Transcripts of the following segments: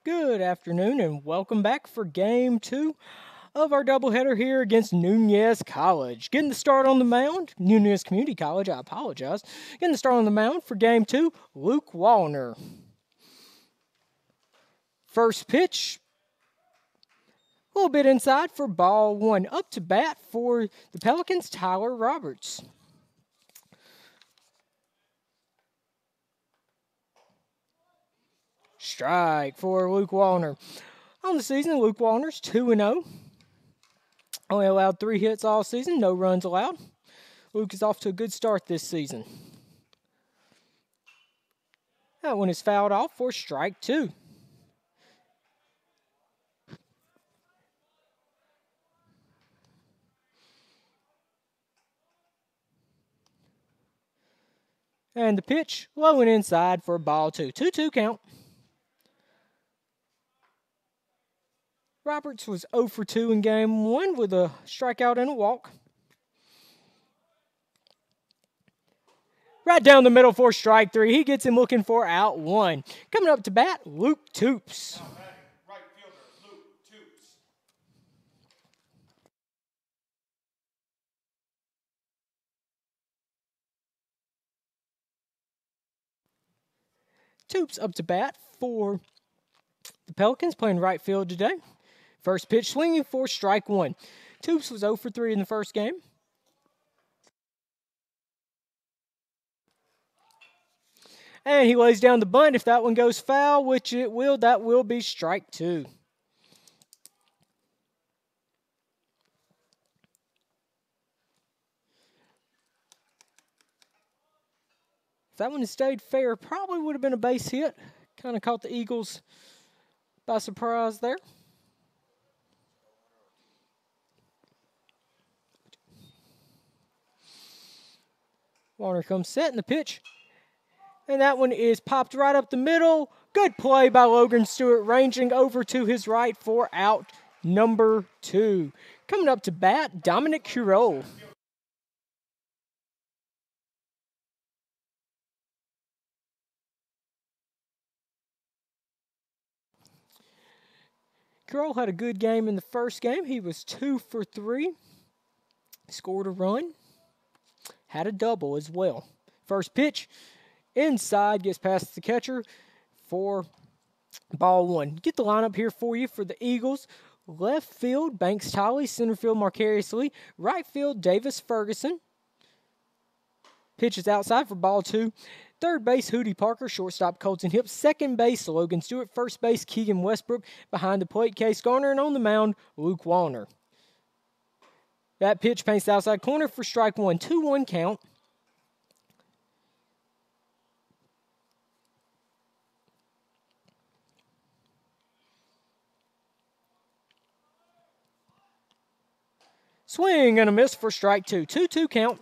Good afternoon and welcome back for game two of our doubleheader here against Nunez College. Getting the start on the mound, Nunez Community College, I apologize. Getting the start on the mound for game two, Luke Wallner. First pitch, a little bit inside for ball one. Up to bat for the Pelicans, Tyler Roberts. Strike for Luke Wallner. On the season, Luke Wallner's 2-0. Only allowed 3 hits all season, no runs allowed. Luke is off to a good start this season. That one is fouled off for strike 2. And the pitch, low and inside for ball 2. 2-2 count. Roberts was 0 for 2 in game 1 with a strikeout and a walk. Right down the middle for strike 3. He gets him looking for out 1. Coming up to bat, Luke Toops. Right fielder, Luke Toops. Toops up to bat for the Pelicans, playing right field today. First pitch swinging for strike 1. Toops was 0 for 3 in the first game. And he lays down the bunt. If that one goes foul, which it will, that will be strike 2. If that one had stayed fair, probably would have been a base hit. Kind of caught the Eagles by surprise there. Warner comes set in the pitch. And that one is popped right up the middle. Good play by Logan Stewart, ranging over to his right for out number 2. Coming up to bat, Dominic Curole. Curole had a good game in the first game. He was 2 for 3. Scored a run. Had a double as well. First pitch, inside, gets past the catcher for ball 1. Get the lineup here for you for the Eagles. Left field, Banks Tolley. Center field, Marcarius Lee. Right field, Davis Ferguson. Pitch is outside for ball 2. Third base, Hootie Parker. Shortstop, Colton Hips. Second base, Logan Stewart. First base, Keegan Westbrook. Behind the plate, Case Garner. And on the mound, Luke Wallner. That pitch paints the outside corner for strike 1. 2-1 count. Swing and a miss for strike 2. 2-2 count.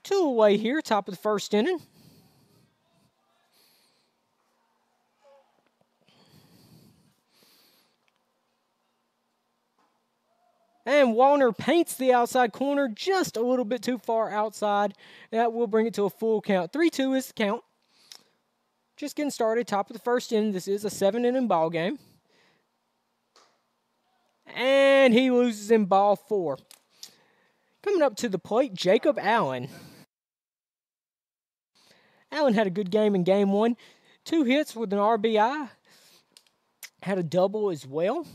2 away here, top of the first inning. And Wallner paints the outside corner just a little bit too far outside. That will bring it to a full count. 3-2 is the count. Just getting started, top of the first inning. This is a 7-inning ball game. And he loses in ball 4. Coming up to the plate, Jacob Allen. Allen had a good game in game 1. 2 hits with an RBI. Had a double as well.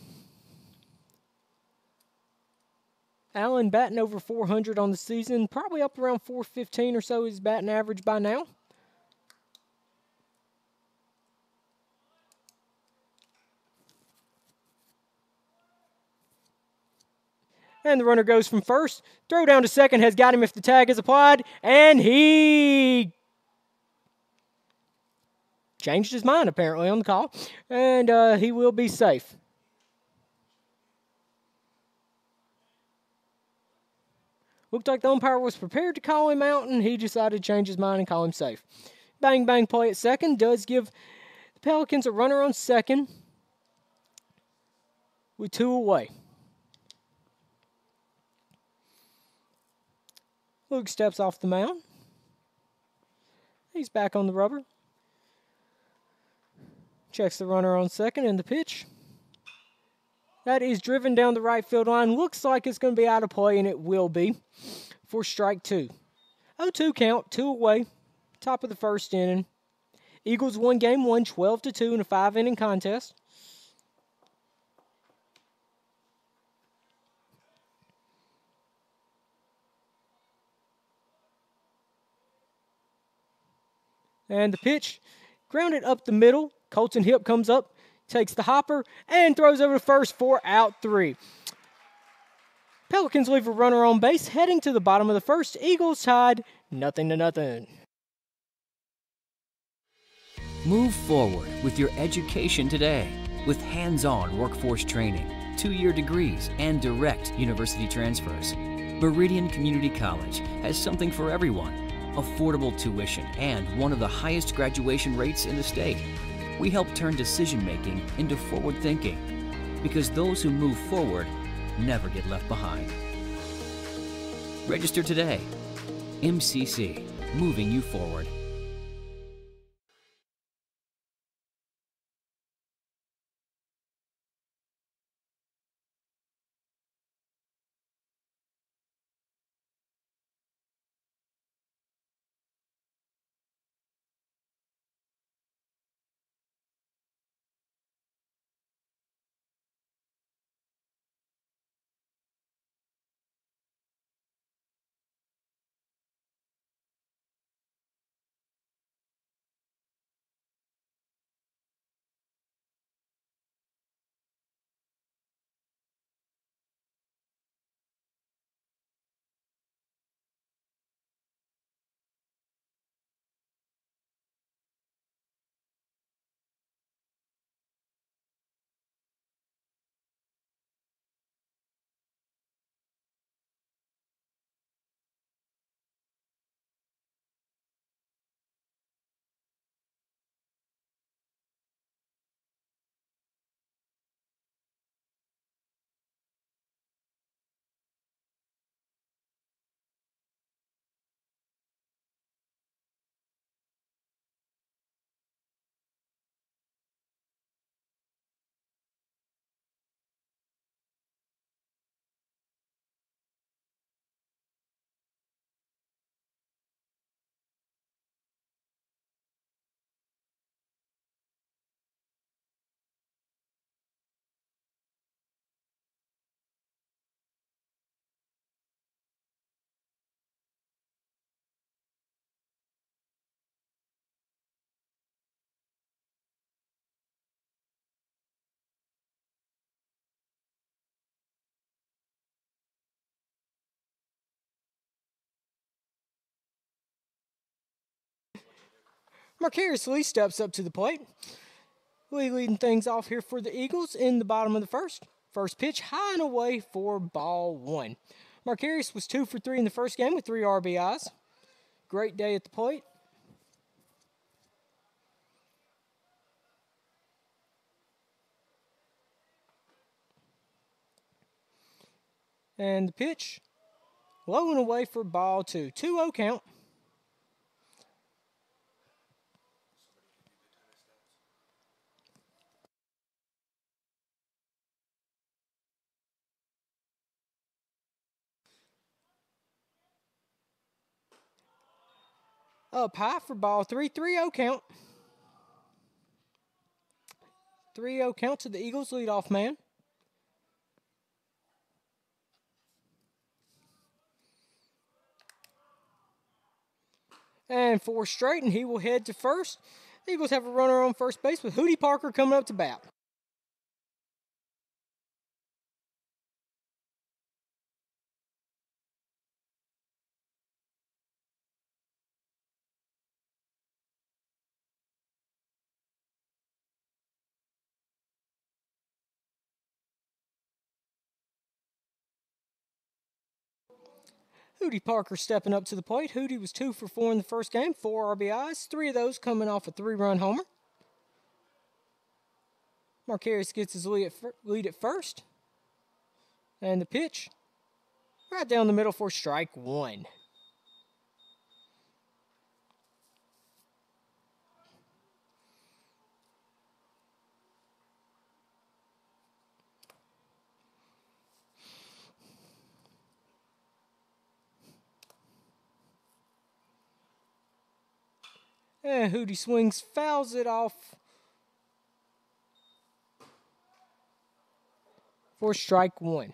Allen batting over 400 on the season. Probably up around 415 or so is batting average by now. And the runner goes from first. Throw down to second has got him if the tag is applied. And he changed his mind apparently on the call. And he will be safe. Looked like the umpire was prepared to call him out, and he decided to change his mind and call him safe. Bang, bang play at second does give the Pelicans a runner on second with 2 away. Luke steps off the mound. He's back on the rubber. Checks the runner on second, and the pitch. That is driven down the right field line. Looks like it's going to be out of play, and it will be for strike 2. 0-2 count, 2 away. Top of the first inning. Eagles won game 1, 12-2 in a 5-inning contest. And the pitch, grounded up the middle. Colton Hip comes up, takes the hopper, and throws over to first for out 3. Pelicans leave a runner on base, heading to the bottom of the first. Eagles tied 0-0. Move forward with your education today with hands-on workforce training, 2-year degrees, and direct university transfers. Meridian Community College has something for everyone. Affordable tuition and one of the highest graduation rates in the state. We help turn decision-making into forward thinking because those who move forward never get left behind. Register today. MCC, moving you forward. Marcarius Lee steps up to the plate. Lee leading things off here for the Eagles in the bottom of the first. First pitch high and away for ball 1. Marcarius was 2 for 3 in the first game with 3 RBIs. Great day at the plate. And the pitch, low and away for ball 2. 2-0 count. Up high for ball 3. 3-0 count. 3-0 count to the Eagles leadoff man. And 4 straight, and he will head to first. The Eagles have a runner on first base with Hootie Parker coming up to bat. Hootie Parker stepping up to the plate. Hootie was 2 for 4 in the first game, 4 RBIs, 3 of those coming off a 3-run homer. Marcarius gets his lead at first. And the pitch, right down the middle for strike 1. And Hootie swings, fouls it off for strike one.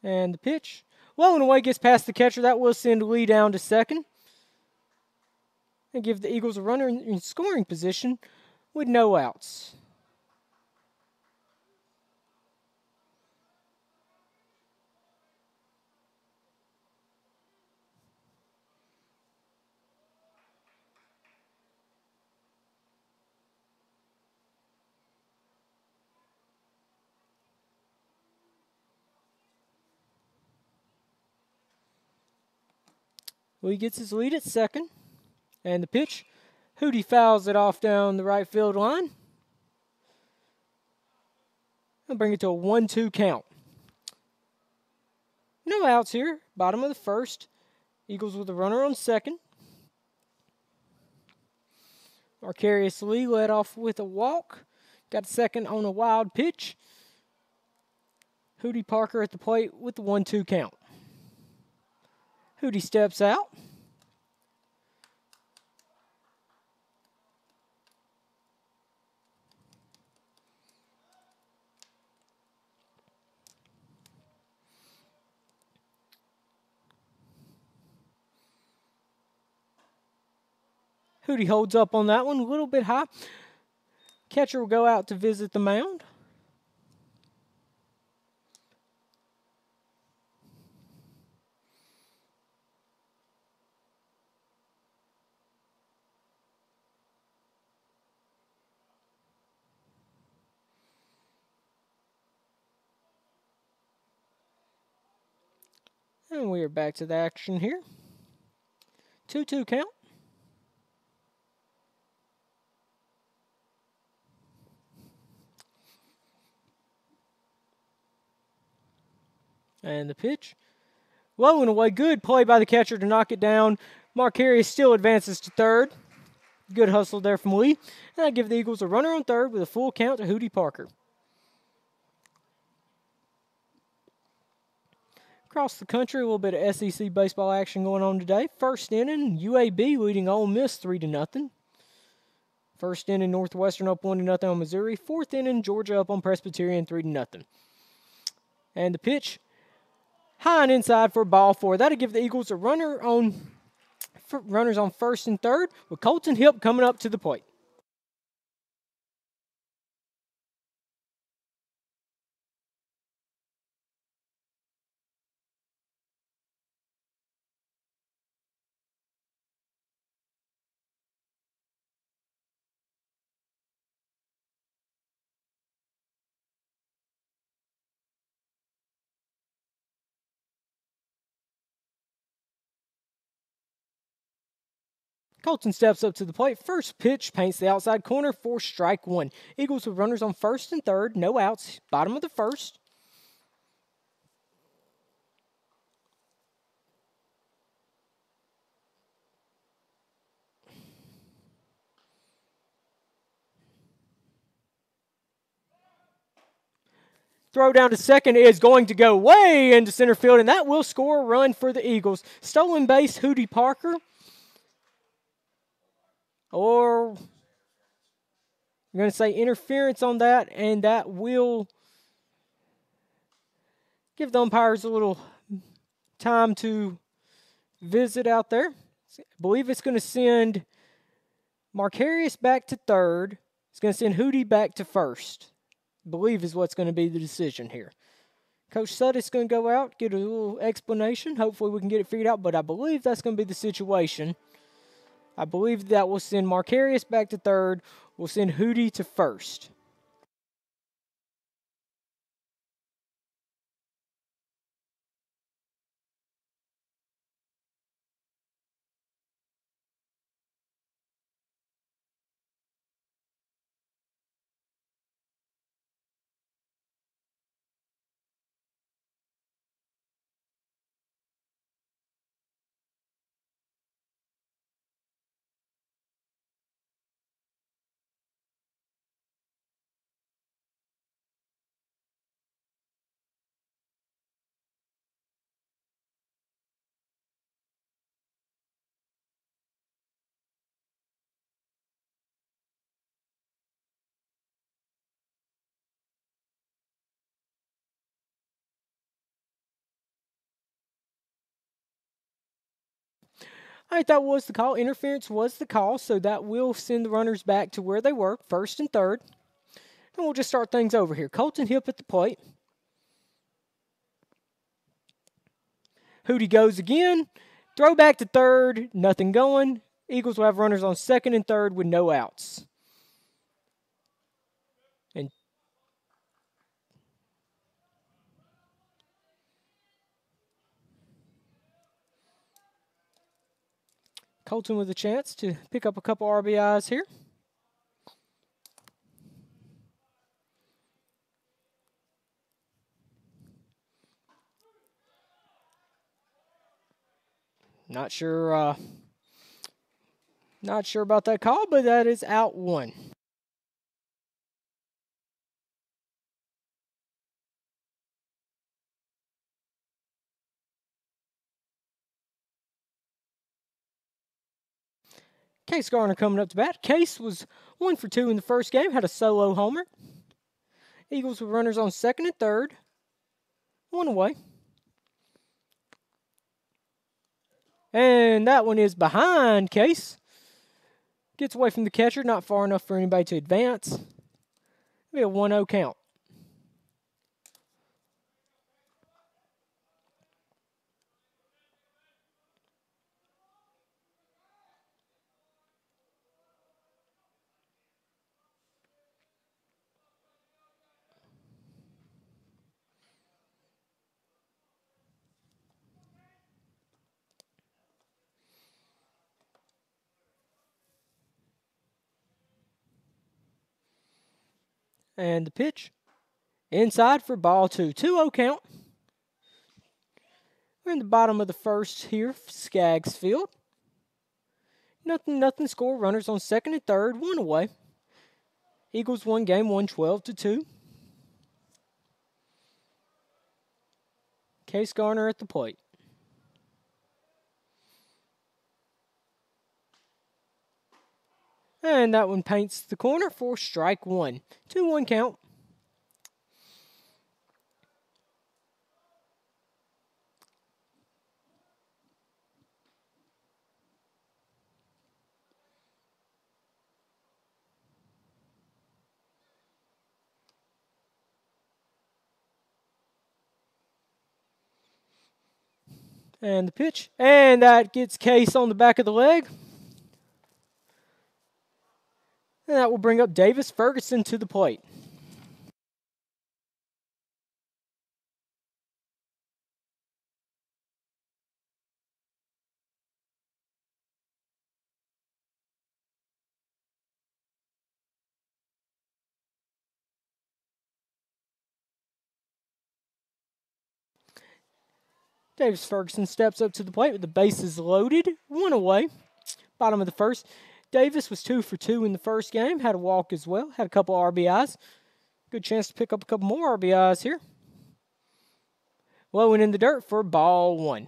And the pitch. Low and away, gets past the catcher. That will send Lee down to second. And give the Eagles a runner in scoring position with no outs. Lee gets his lead at second. And the pitch. Hootie fouls it off down the right field line. And bring it to a 1-2 count. No outs here. Bottom of the first. Eagles with a runner on second. Marcarius Lee led off with a walk. Got second on a wild pitch. Hootie Parker at the plate with the 1-2 count. Hootie steps out. Hootie holds up on that one a little bit high. Catcher will go out to visit the mound. And we are back to the action here. 2-2 count. And the pitch. Low and away. Good play by the catcher to knock it down. Marcarius still advances to third. Good hustle there from Lee. And I give the Eagles a runner on third with a full count to Hootie Parker. Across the country, a little bit of SEC baseball action going on today. First inning, UAB leading Ole Miss 3-0. First inning, Northwestern up 1-0 on Missouri. Fourth inning, Georgia up on Presbyterian 3-0. And the pitch, high and inside for ball four. That'll give the Eagles a runners on first and third with Colton Hipp coming up to the plate. Colton steps up to the plate. First pitch paints the outside corner for strike one. Eagles with runners on first and third. No outs. Bottom of the first. Throw down to second is going to go way into center field, and that will score a run for the Eagles. Stolen base, Hootie Parker. Or I'm going to say interference on that, and that will give the umpires a little time to visit out there. I believe it's going to send Marcarius back to third. It's going to send Hootie back to first. I believe is what's going to be the decision here. Coach Sutton's going to go out, get a little explanation. Hopefully we can get it figured out, but I believe that's going to be the situation. I believe that will send Marcarius back to third. We'll send Hootie to first. All right, that was the call. Interference was the call, so that will send the runners back to where they were, first and third. And we'll just start things over here. Colton Hip at the plate. Hootie goes again. Throw back to third. Nothing going. Eagles will have runners on second and third with no outs. And Colton with a chance to pick up a couple RBIs here. Not sure about that call, but that is out one. Case Garner coming up to bat. Case was 1 for 2 in the first game, had a solo homer. Eagles with runners on second and third. One away. And that one is behind Case. Gets away from the catcher, not far enough for anybody to advance. It'll be a 1-0 count. And the pitch. Inside for ball 2. 2-0 count. We're in the bottom of the first here, Skaggs Field. Nothing score. Runners on second and third. One away. Eagles won game 1, 12-2. Case Garner at the plate. And that one paints the corner for strike one. 2-1 count. And the pitch. And that gets Case on the back of the leg. And that will bring up Davis Ferguson to the plate. Davis Ferguson steps up to the plate with the bases loaded. One away. Bottom of the first. Davis was 2 for 2 in the first game. Had a walk as well. Had a couple RBIs. Good chance to pick up a couple more RBIs here. Low and in the dirt for ball 1.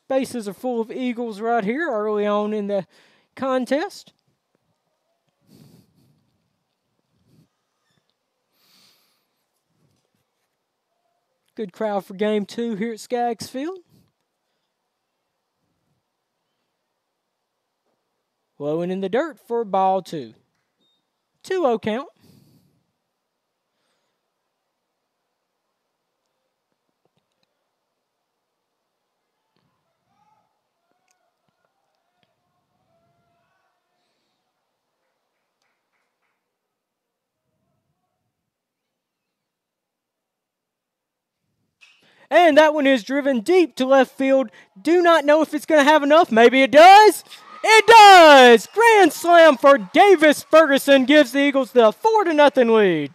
Bases are full of Eagles right here early on in the contest. Good crowd for game 2 here at Skaggs Field. Low and in the dirt for ball 2. 2-0 count. And that one is driven deep to left field. Do not know if it's going to have enough. Maybe it does. It does! Grand slam for Davis Ferguson gives the Eagles the 4-0 lead.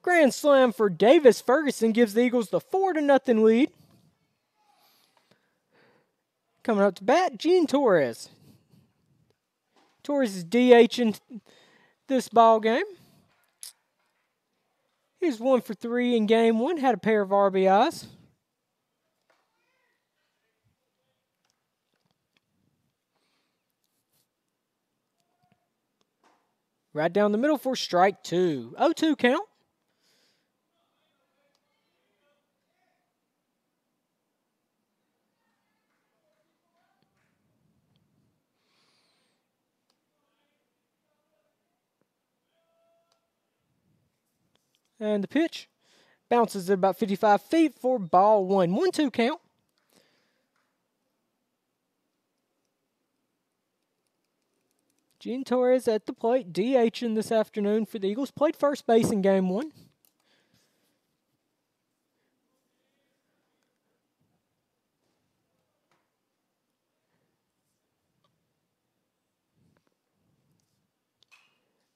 Grand slam for Davis. Ferguson gives the Eagles the 4-0 lead. Coming up to bat, Gene Torres. Torres is DHing this ball game. He was 1 for 3 in game 1, had a pair of RBIs. Right down the middle for strike 2. 0-2 count. And the pitch bounces at about 55 feet for ball 1. 1-2 count. Gene Torres at the plate, DHing this afternoon for the Eagles. Played first base in game 1.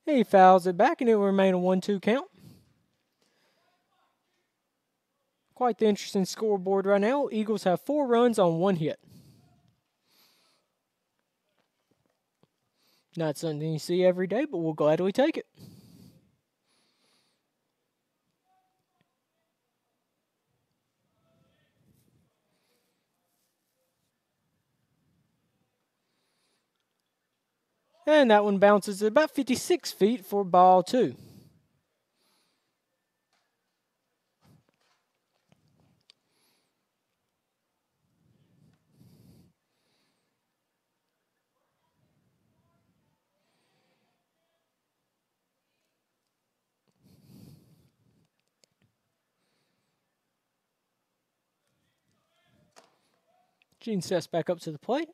He fouls it back, and it will remain a 1-2 count. Quite the interesting scoreboard right now. Eagles have 4 runs on 1 hit. Not something you see every day, but we'll gladly take it. And that one bounces at about 56 feet for ball 2. Gene steps back up to the plate.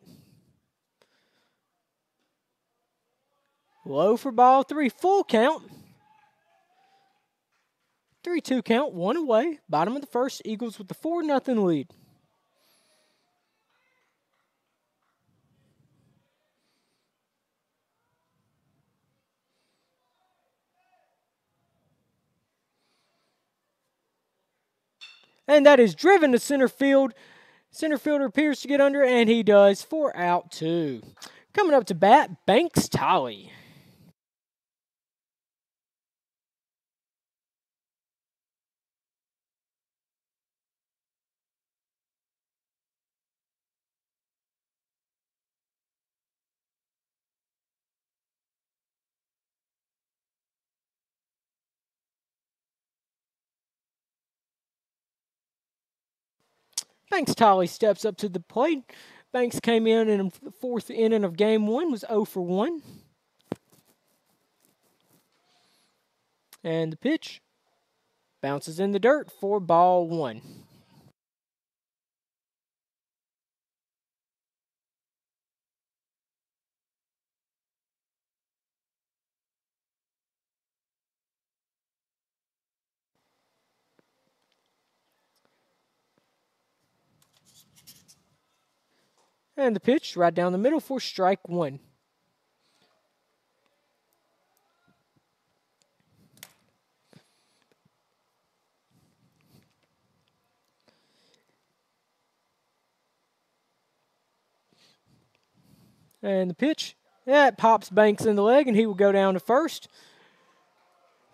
Low for ball 3. Full count. 3-2 count. 1 away. Bottom of the first. Eagles with the 4-0 lead. And that is driven to center field. Center fielder appears to get under, and he does for out 2. Coming up to bat, Banks Tolley. Banks Tolley steps up to the plate. Banks came in the 4th inning of game 1, was 0 for 1. And the pitch bounces in the dirt for ball 1. And the pitch right down the middle for strike 1. And the pitch, that pops Banks in the leg, and he will go down to first.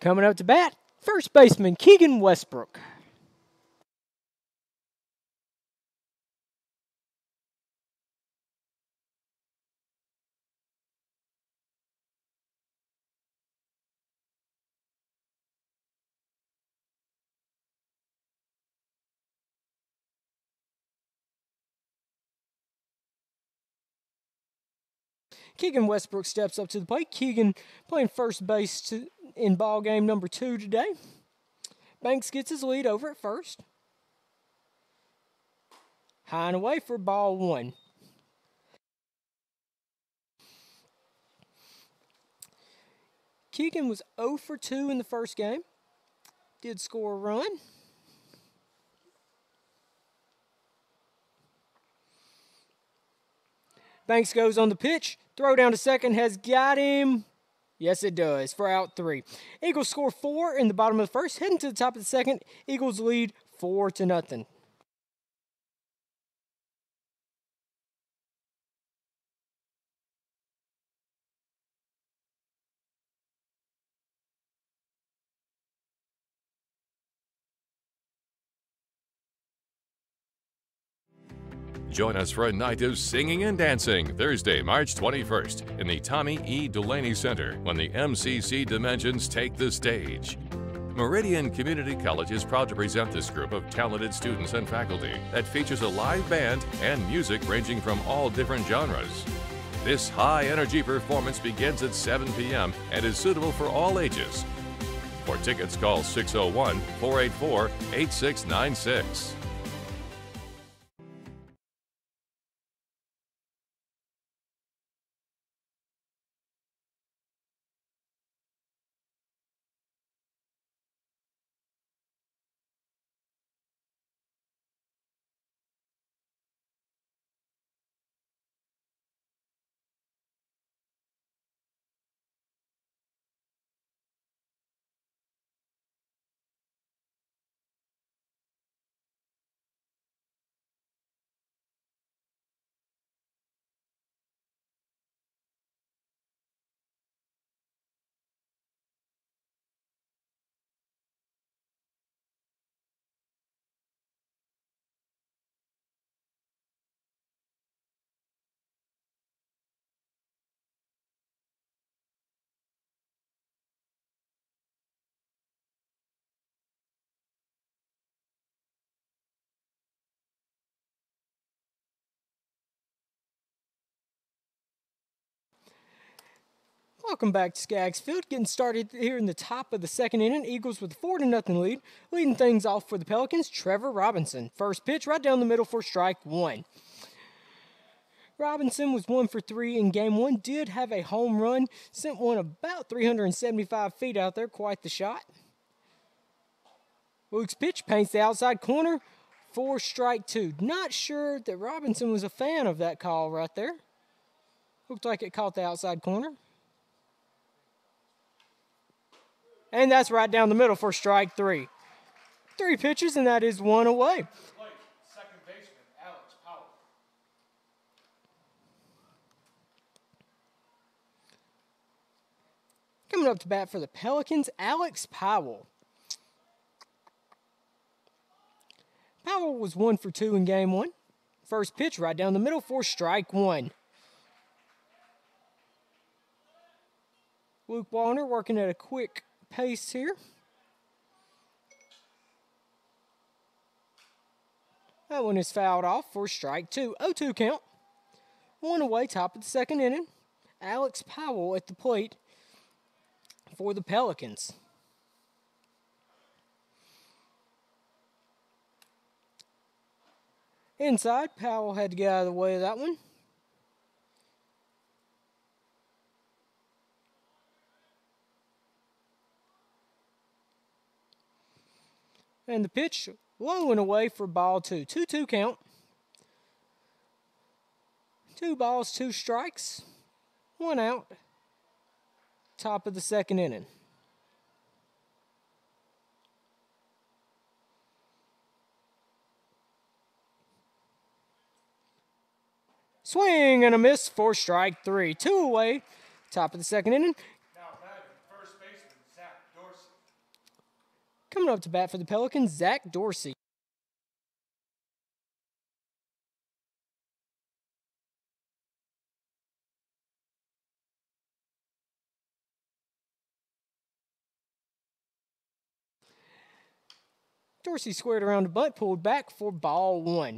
Coming up to bat, first baseman Keegan Westbrook. Keegan Westbrook steps up to the plate. Keegan playing first base in ball game number 2 today. Banks gets his lead over at first. High and away for ball 1. Keegan was 0 for 2 in the first game. Did score a run. Banks goes on the pitch. Throw down to second has got him. Yes, it does, for out 3. Eagles score 4 in the bottom of the first, heading to the top of the second. Eagles lead 4-0. Join us for a night of singing and dancing Thursday, March 21st in the Tommy E. Delaney Center when the MCC Dimensions take the stage. Meridian Community College is proud to present this group of talented students and faculty that features a live band and music ranging from all different genres. This high-energy performance begins at 7 p.m. and is suitable for all ages. For tickets, call 601-484-8696. Welcome back to Skaggs Field. Getting started here in the top of the second inning. Eagles with a 4-0 lead. Leading things off for the Pelicans, Trevor Robinson. First pitch right down the middle for strike 1. Robinson was 1 for 3 in game 1. Did have a home run. Sent one about 375 feet out there. Quite the shot. Luke's pitch paints the outside corner for strike 2. Not sure that Robinson was a fan of that call right there. Looked like it caught the outside corner. And that's right down the middle for strike 3. 3 pitches, and that is 1 away. Second baseman, Alex Powell. Coming up to bat for the Pelicans, Alex Powell. Powell was 1 for 2 in game 1. First pitch right down the middle for strike 1. Luke Wallner working at a quick pace here. That one is fouled off for strike 2. 0-2 count. 1 away, top of the second inning. Alex Powell at the plate for the Pelicans. Inside, Powell had to get out of the way of that one. And the pitch low and away for ball 2. 2-2 count. 2 balls, 2 strikes. 1 out. Top of the second inning. Swing and a miss for strike 3. 2 away. Top of the second inning. Now batting, first baseman, Zach Dorsey. Coming up to bat for the Pelicans, Zach Dorsey. Dorsey squared around the bunt, pulled back for ball 1.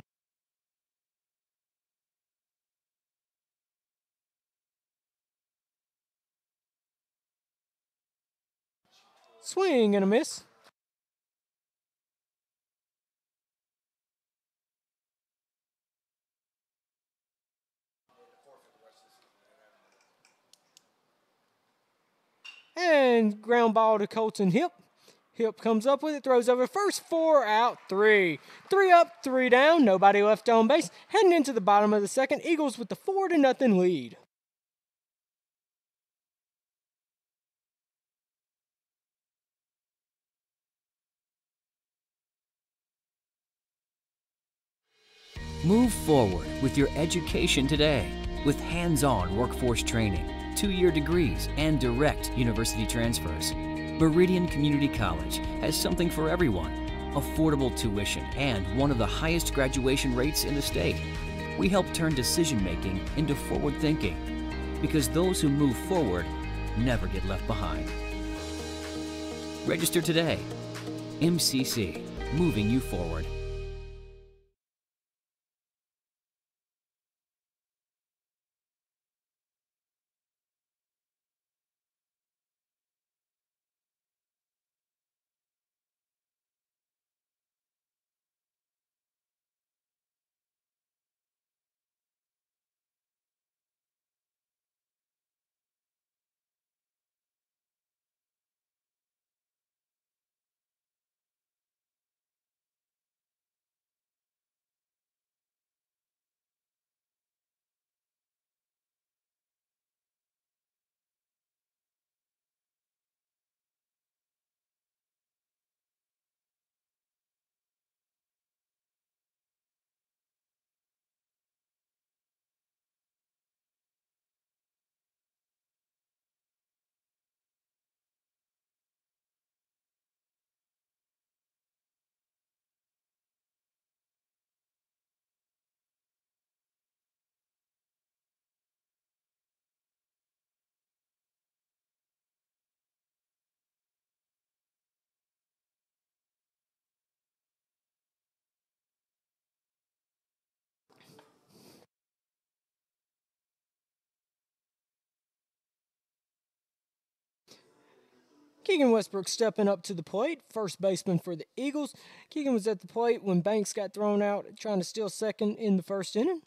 Swing and a miss. And ground ball to Colton Hip. Hip comes up with it, throws over first, 4 out, 3. 3 up, 3 down, nobody left on base. Heading into the bottom of the second, Eagles with the 4-0 lead. Move forward with your education today with hands-on workforce training, 2-year degrees, and direct university transfers. Meridian Community College has something for everyone. Affordable tuition and one of the highest graduation rates in the state. We help turn decision-making into forward thinking because those who move forward never get left behind. Register today. MCC, moving you forward. Keegan Westbrook stepping up to the plate, first baseman for the Eagles. Keegan was at the plate when Banks got thrown out, trying to steal second in the first inning.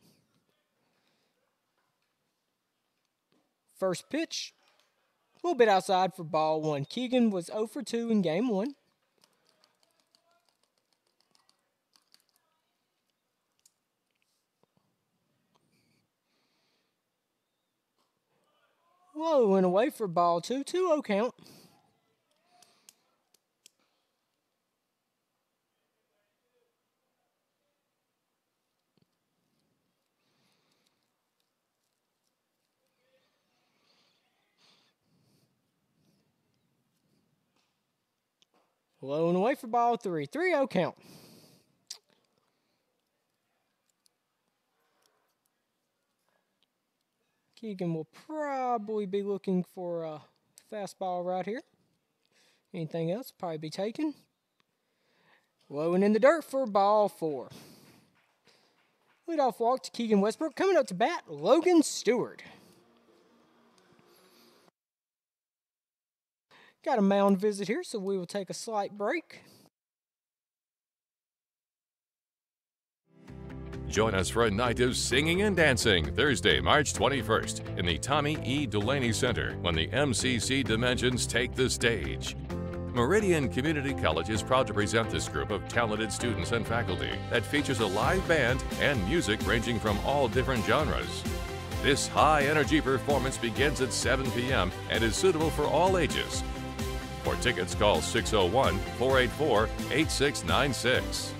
First pitch, a little bit outside for ball one. Keegan was 0 for 2 in game one. Low and away for ball two, 2-0 count. Low and away for ball three, 3-0 count. Keegan will probably be looking for a fastball right here. Anything else probably be taken. Low and in the dirt for ball four. Leadoff walk to Keegan Westbrook. Coming up to bat, Logan Stewart. Got a mound visit here, so we will take a slight break. Join us for a night of singing and dancing Thursday, March 21st in the Tommy E. Delaney Center when the MCC Dimensions take the stage. Meridian Community College is proud to present this group of talented students and faculty that features a live band and music ranging from all different genres. This high-energy performance begins at 7 p.m. and is suitable for all ages. For tickets, call 601-484-8696.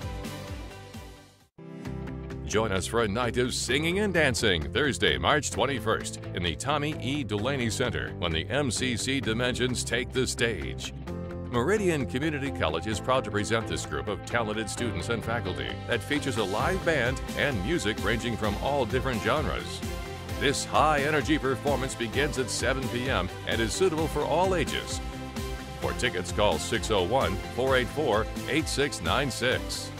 Join us for a night of singing and dancing Thursday, March 21st in the Tommy E. Delaney Center when the MCC Dimensions take the stage. Meridian Community College is proud to present this group of talented students and faculty that features a live band and music ranging from all different genres. This high-energy performance begins at 7 p.m. and is suitable for all ages. For tickets, call 601-484-8696.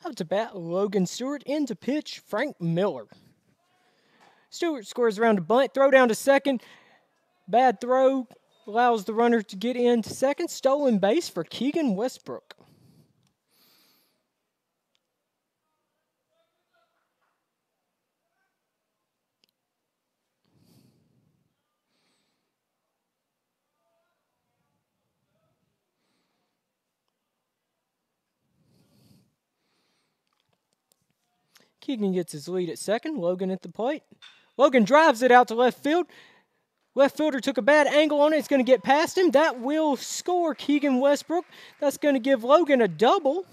Up to bat, Logan Stewart. Into pitch, Frank Miller. Stewart scores around a bunt. Throw down to second. Bad throw. Allows the runner to get into second. Stolen base for Keegan Westbrook. Keegan gets his lead at second. Logan at the plate. Logan drives it out to left field. Left fielder took a bad angle on it. It's going to get past him. That will score Keegan Westbrook. That's going to give Logan a double.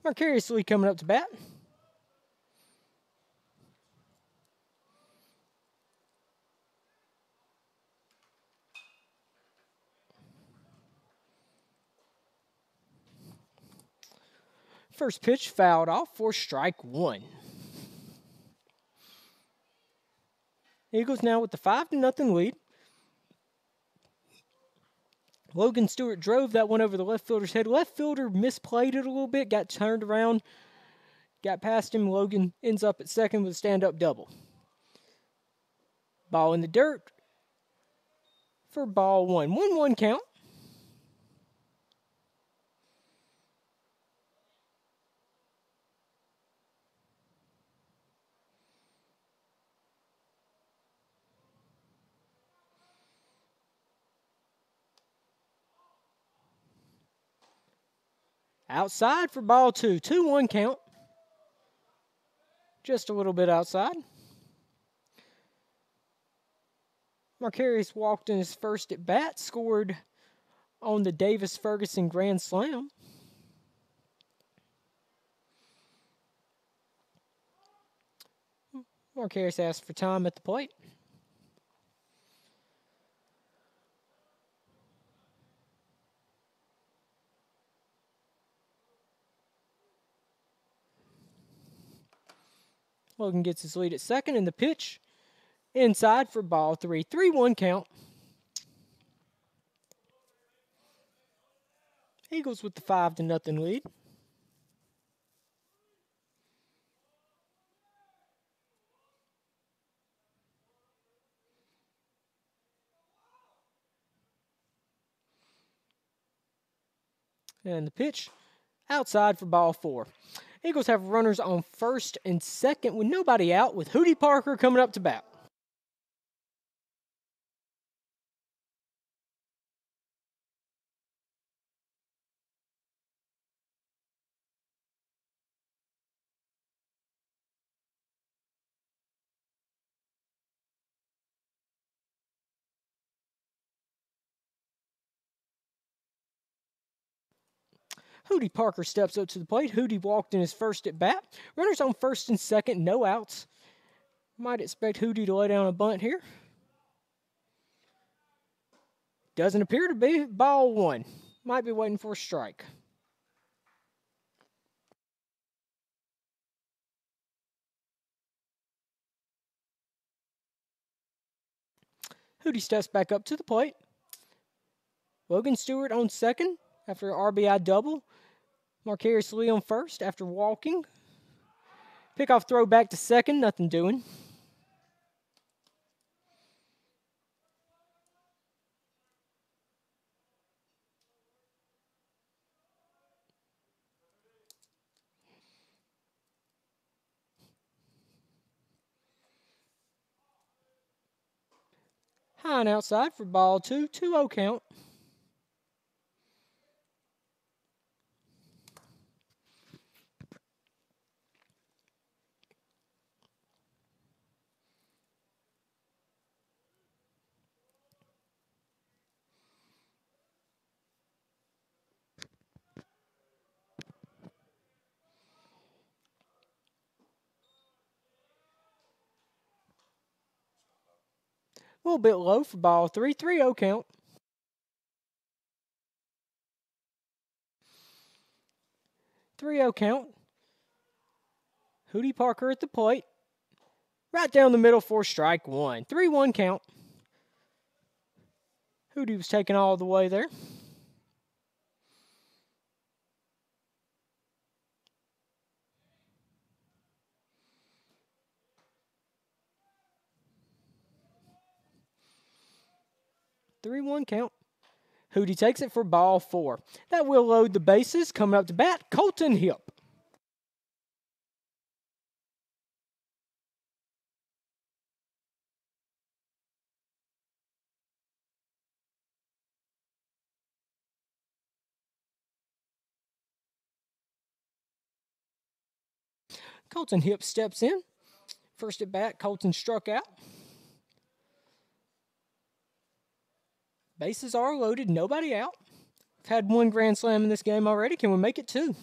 Marcariously coming up to bat. First pitch fouled off for strike one. Eagles now with the 5-0 lead. Logan Stewart drove that one over the left fielder's head. Left fielder misplayed it a little bit, got turned around, got past him. Logan ends up at second with a stand-up double. Ball in the dirt for ball one. 1-1 count. Outside for ball two. 2-1 count. Just a little bit outside. Marcarius walked in his first at bat, scored on the Davis-Ferguson Grand Slam. Marcarius asked for time at the plate. Logan gets his lead at second, and the pitch inside for ball three. 3-1 count. Eagles with the 5-0 lead. And the pitch outside for ball four. Eagles have runners on first and second with nobody out, with Hootie Parker coming up to bat. Hootie Parker steps up to the plate. Hootie walked in his first at bat. Runners on first and second, no outs. Might expect Hootie to lay down a bunt here. Doesn't appear to be. Ball one. Might be waiting for a strike. Hootie steps back up to the plate. Logan Stewart on second after an RBI double. Marcarius Lee on first after walking. Pickoff throw back to second, nothing doing. High and outside for ball two. 2-0 count. A little bit low for ball 3, 3-0 count. Count. Hootie Parker at the plate. Right down the middle for strike 1. 3-1 count. Hootie was taken all the way there. Three-one count. Hootie takes it for ball 4. That will load the bases. Coming up to bat, Colton Hip. Colton Hip steps in. First at bat, Colton struck out. Bases are loaded, nobody out. We've had one grand slam in this game already. Can we make it 2?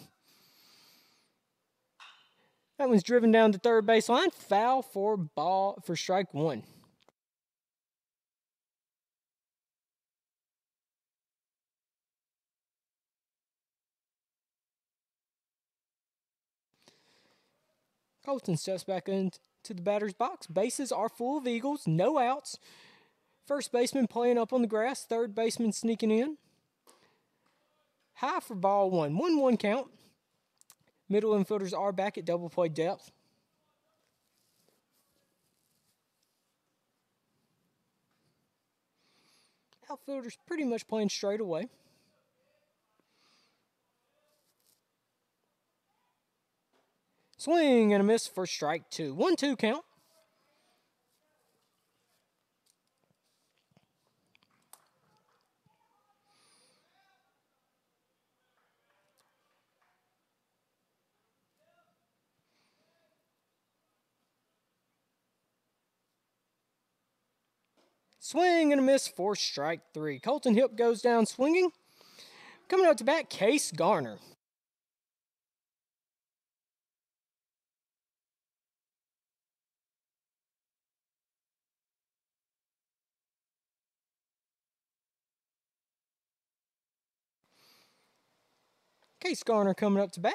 That one's driven down the third base line. Foul for strike 1. Colton steps back into the batter's box. Bases are full of Eagles, no outs. First baseman playing up on the grass. Third baseman sneaking in. High for ball 1. 1-1 count. Middle infielders are back at double play depth. Outfielders pretty much playing straight away. Swing and a miss for strike 2. 1-2 count. Swing and a miss for strike 3. Colton Hip goes down swinging. Coming up to bat, Case Garner. Case Garner coming up to bat.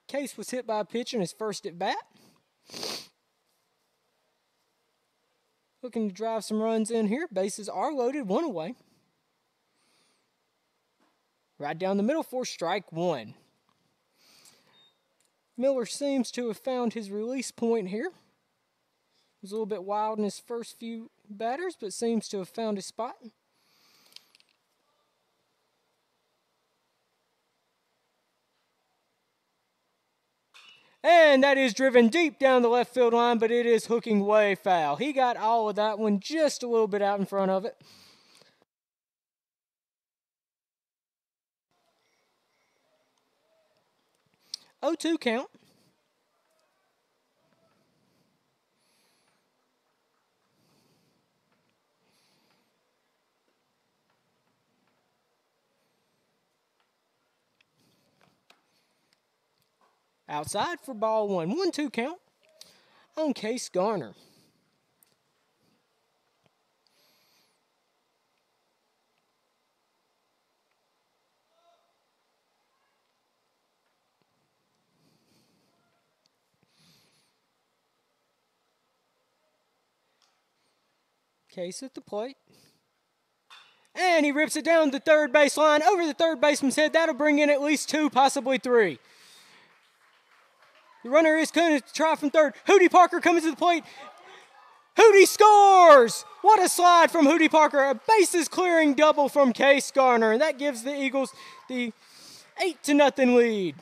Case was hit by a pitch in his first at bat. Looking to drive some runs in here. Bases are loaded, 1 away. Right down the middle for strike 1. Miller seems to have found his release point here. Was a little bit wild in his first few batters, but seems to have found his spot. And that is driven deep down the left field line, but it is hooking way foul. He got all of that one just a little bit out in front of it. Oh, 2 count. Outside for ball 1. 1-2 count on Case Garner. Case at the plate. And he rips it down the third base line over the third baseman's head. That'll bring in at least 2, possibly 3. The runner is going to try from third. Hootie Parker coming to the plate. Hootie scores! What a slide from Hootie Parker. A bases clearing double from Case Garner. And that gives the Eagles the 8-0 lead.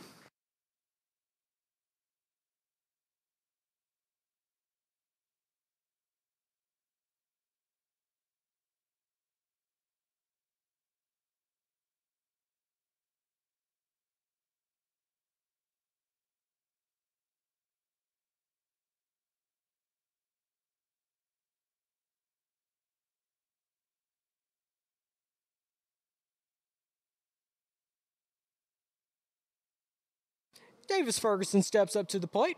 Davis Ferguson steps up to the plate.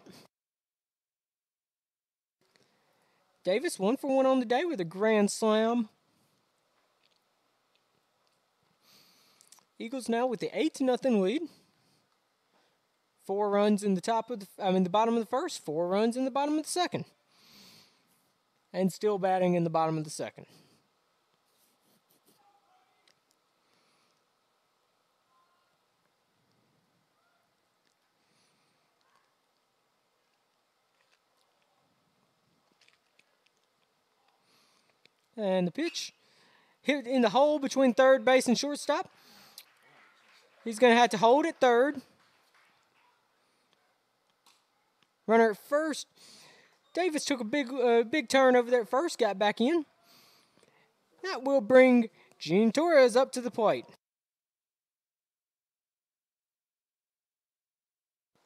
Davis 1 for 1 on the day with a grand slam. Eagles now with the 8-0 lead. 4 runs in the bottom of the first, 4 runs in the bottom of the second. And still batting in the bottom of the second. And the pitch hit in the hole between third base and shortstop. He's going to have to hold at third. Runner at first. Davis took a big turn over there at first, got back in. That will bring Gene Torres up to the plate.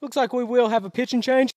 Looks like we will have a pitching change.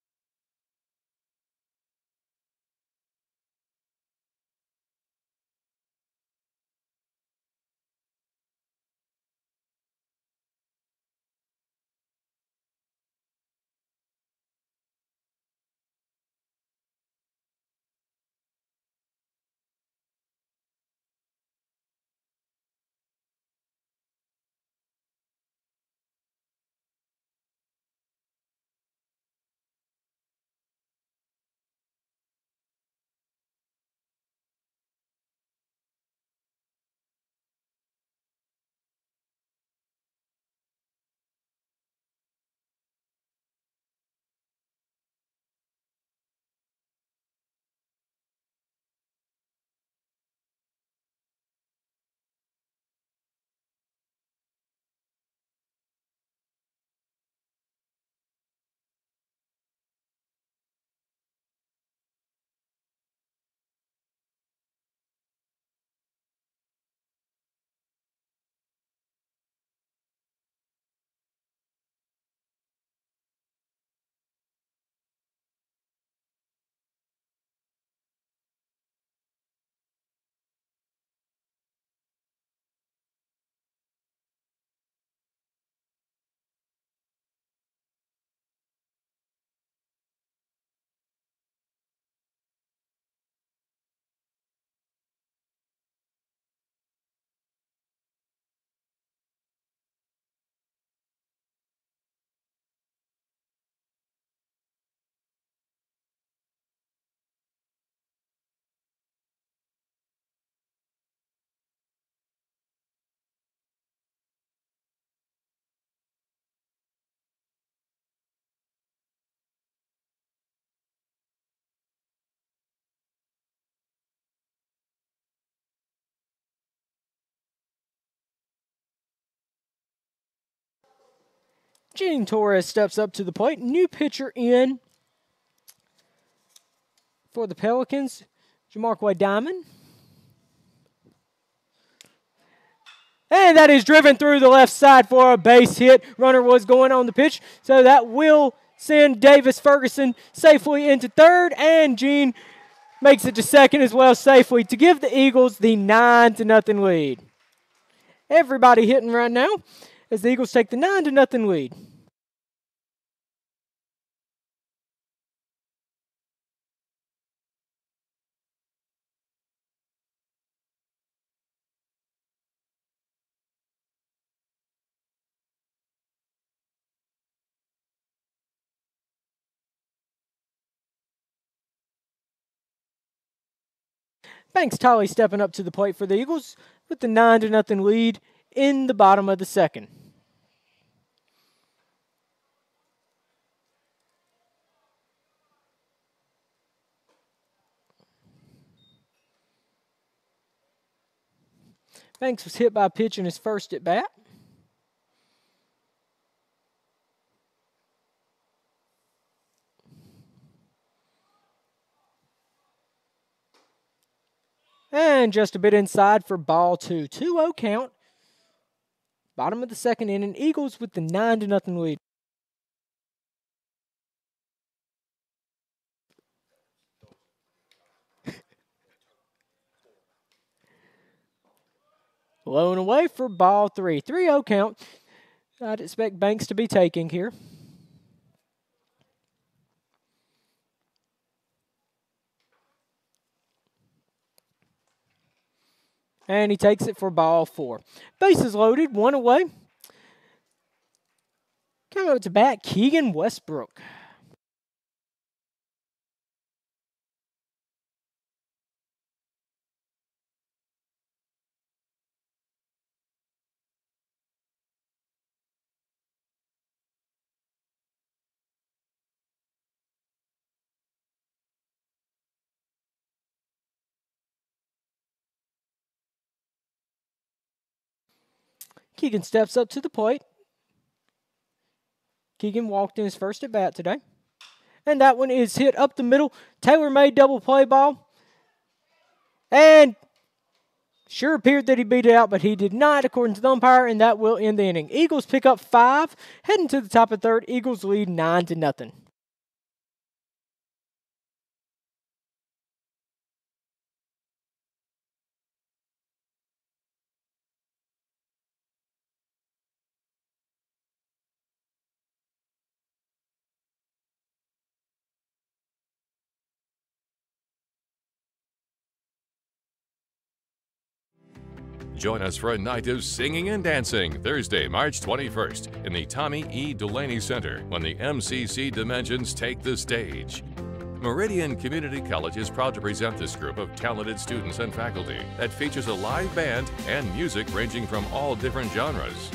Gene Torres steps up to the plate. New pitcher in for the Pelicans, Jamarquai Diamond. And that is driven through the left side for a base hit. Runner was going on the pitch, so that will send Davis Ferguson safely into third, and Gene makes it to second as well safely to give the Eagles the 9-0 lead. Everybody hitting right now as the Eagles take the 9-0 lead. Banks Tolley stepping up to the plate for the Eagles with the 9-0 lead in the bottom of the second. Banks was hit by a pitch in his first at bat. And just a bit inside for ball 2. 2-0 count. Bottom of the second inning. Eagles with the 9-0 lead. Low and away for ball 3. 3-0 count. I'd expect Banks to be taking here. And he takes it for ball 4. Bases loaded, 1 away. Coming up to bat, Keegan Westbrook. Keegan steps up to the plate. Keegan walked in his first at bat today. And that one is hit up the middle. Taylor-made double play ball. And sure appeared that he beat it out, but he did not, according to the umpire, and that will end the inning. Eagles pick up 5, heading to the top of third. Eagles lead 9-0. Join us for a night of singing and dancing Thursday, March 21st in the Tommy E. Delaney Center when the MCC Dimensions take the stage. Meridian Community College is proud to present this group of talented students and faculty that features a live band and music ranging from all different genres.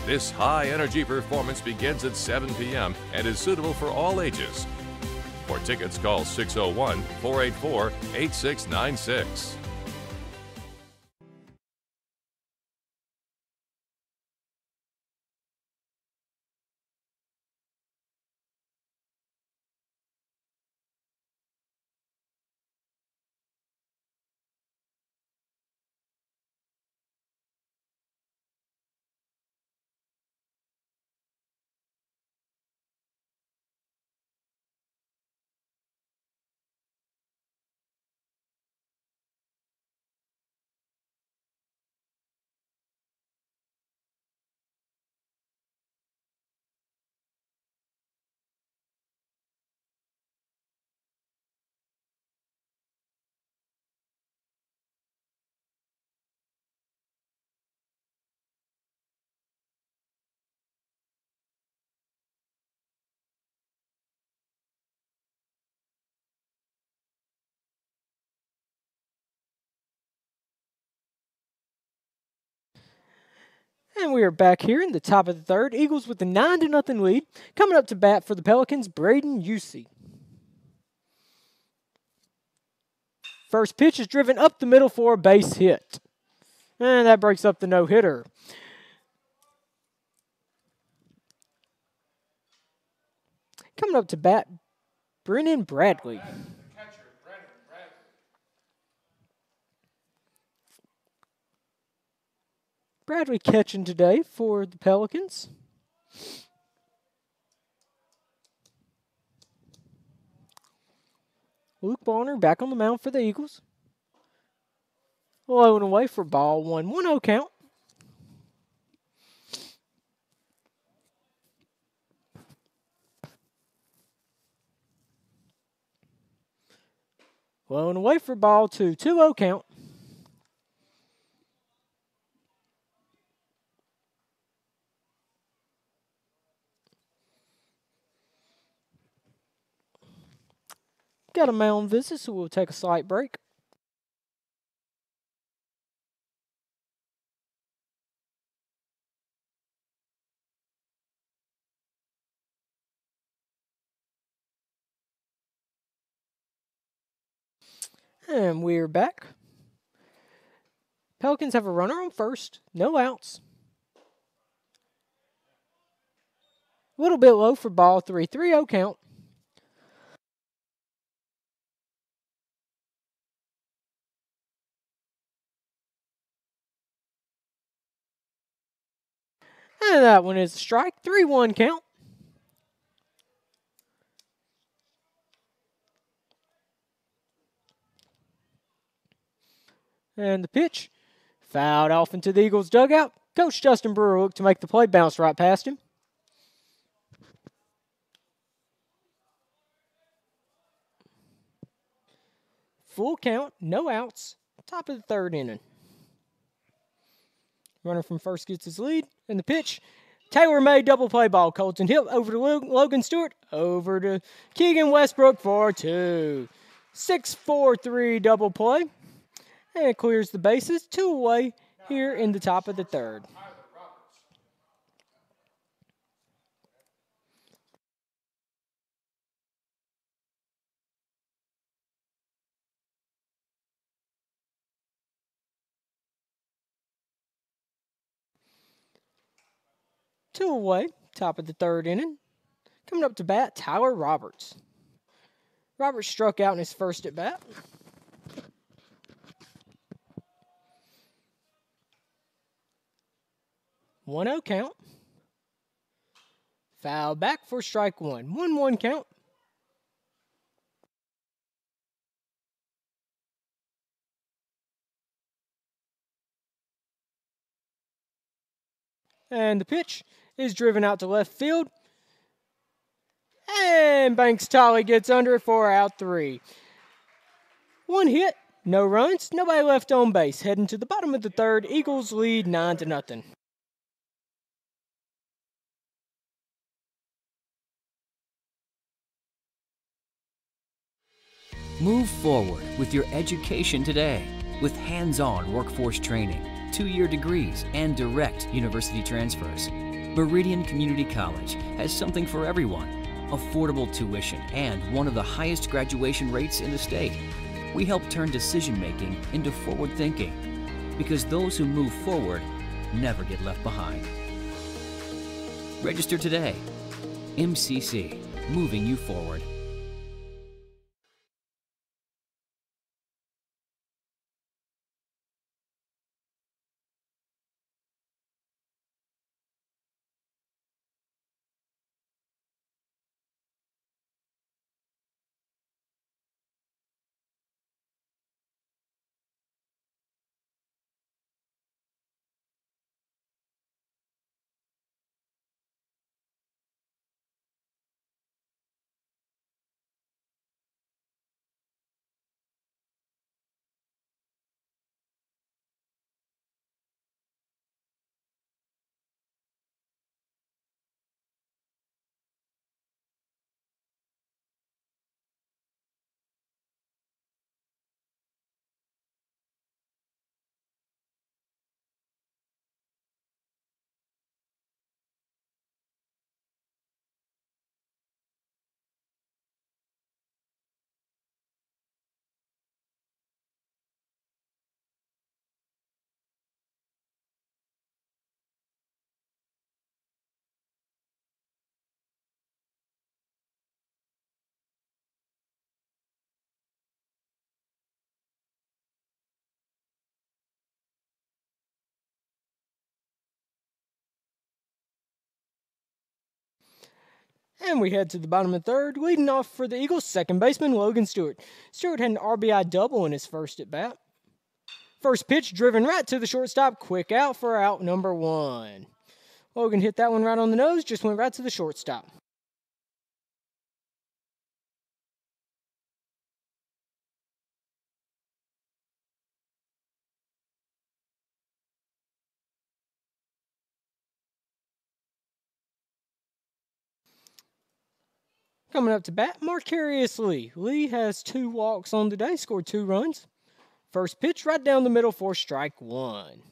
This high-energy performance begins at 7 p.m. and is suitable for all ages. For tickets, call 601-484-8696. And we are back here in the top of the third. Eagles with the 9-0 lead. Coming up to bat for the Pelicans, Braden Usey. First pitch is driven up the middle for a base hit. And that breaks up the no-hitter. Coming up to bat, Brennan Bradley. Catcher, Brennan Bradley. Bradley catching today for the Pelicans. Luke Bonner back on the mound for the Eagles. Low and away for ball 1. 1-0 count. Low and away for ball 2. 2-0 count. Got a mound visit, so we'll take a slight break. And we're back. Pelicans have a runner on first. No outs. A little bit low for ball 3. 3-0 count. And that one is a strike. 3-1 count. And the pitch fouled off into the Eagles' dugout. Coach Justin Brewer looked to make the play, bounce right past him. Full count, no outs. Top of the third inning. Runner from first gets his lead. And the pitch. Taylor made double play ball. Colton Hill over to Logan Stewart. Over to Keegan Westbrook for 2. 6-4-3 double play. And it clears the bases. 2 away here in the top of the third. Two away, top of the third inning. Coming up to bat, Tyler Roberts. Roberts struck out in his first at bat. 1-0 count. Foul back for strike 1. 1-1 count. And the pitch is driven out to left field. And Banks Tolley gets under it for out 3. 1 hit, no runs, nobody left on base. Heading to the bottom of the third, Eagles lead 9-0. Move forward with your education today with hands-on workforce training, 2-year degrees, and direct university transfers. Meridian Community College has something for everyone. Affordable tuition and one of the highest graduation rates in the state. We help turn decision-making into forward thinking because those who move forward never get left behind. Register today. MCC, moving you forward. And we head to the bottom of the third. Leading off for the Eagles, second baseman Logan Stewart. Stewart had an RBI double in his first at bat. First pitch driven right to the shortstop. Quick out for out number 1. Logan hit that one right on the nose. Just went right to the shortstop. Coming up to bat, Marcarius Lee. Lee has 2 walks on the day, scored 2 runs. First pitch right down the middle for strike 1.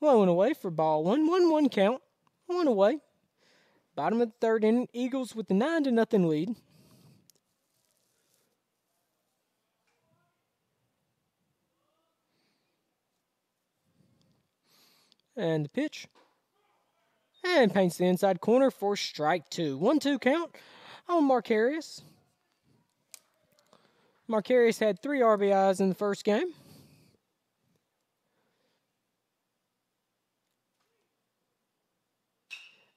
Low and away for ball 1. 1-1 count. 1 away. Bottom of the third inning, Eagles with the 9-0 lead. And the pitch. And paints the inside corner for strike 2. 1-2 count on Marcarius. Marcarius had 3 RBIs in the first game.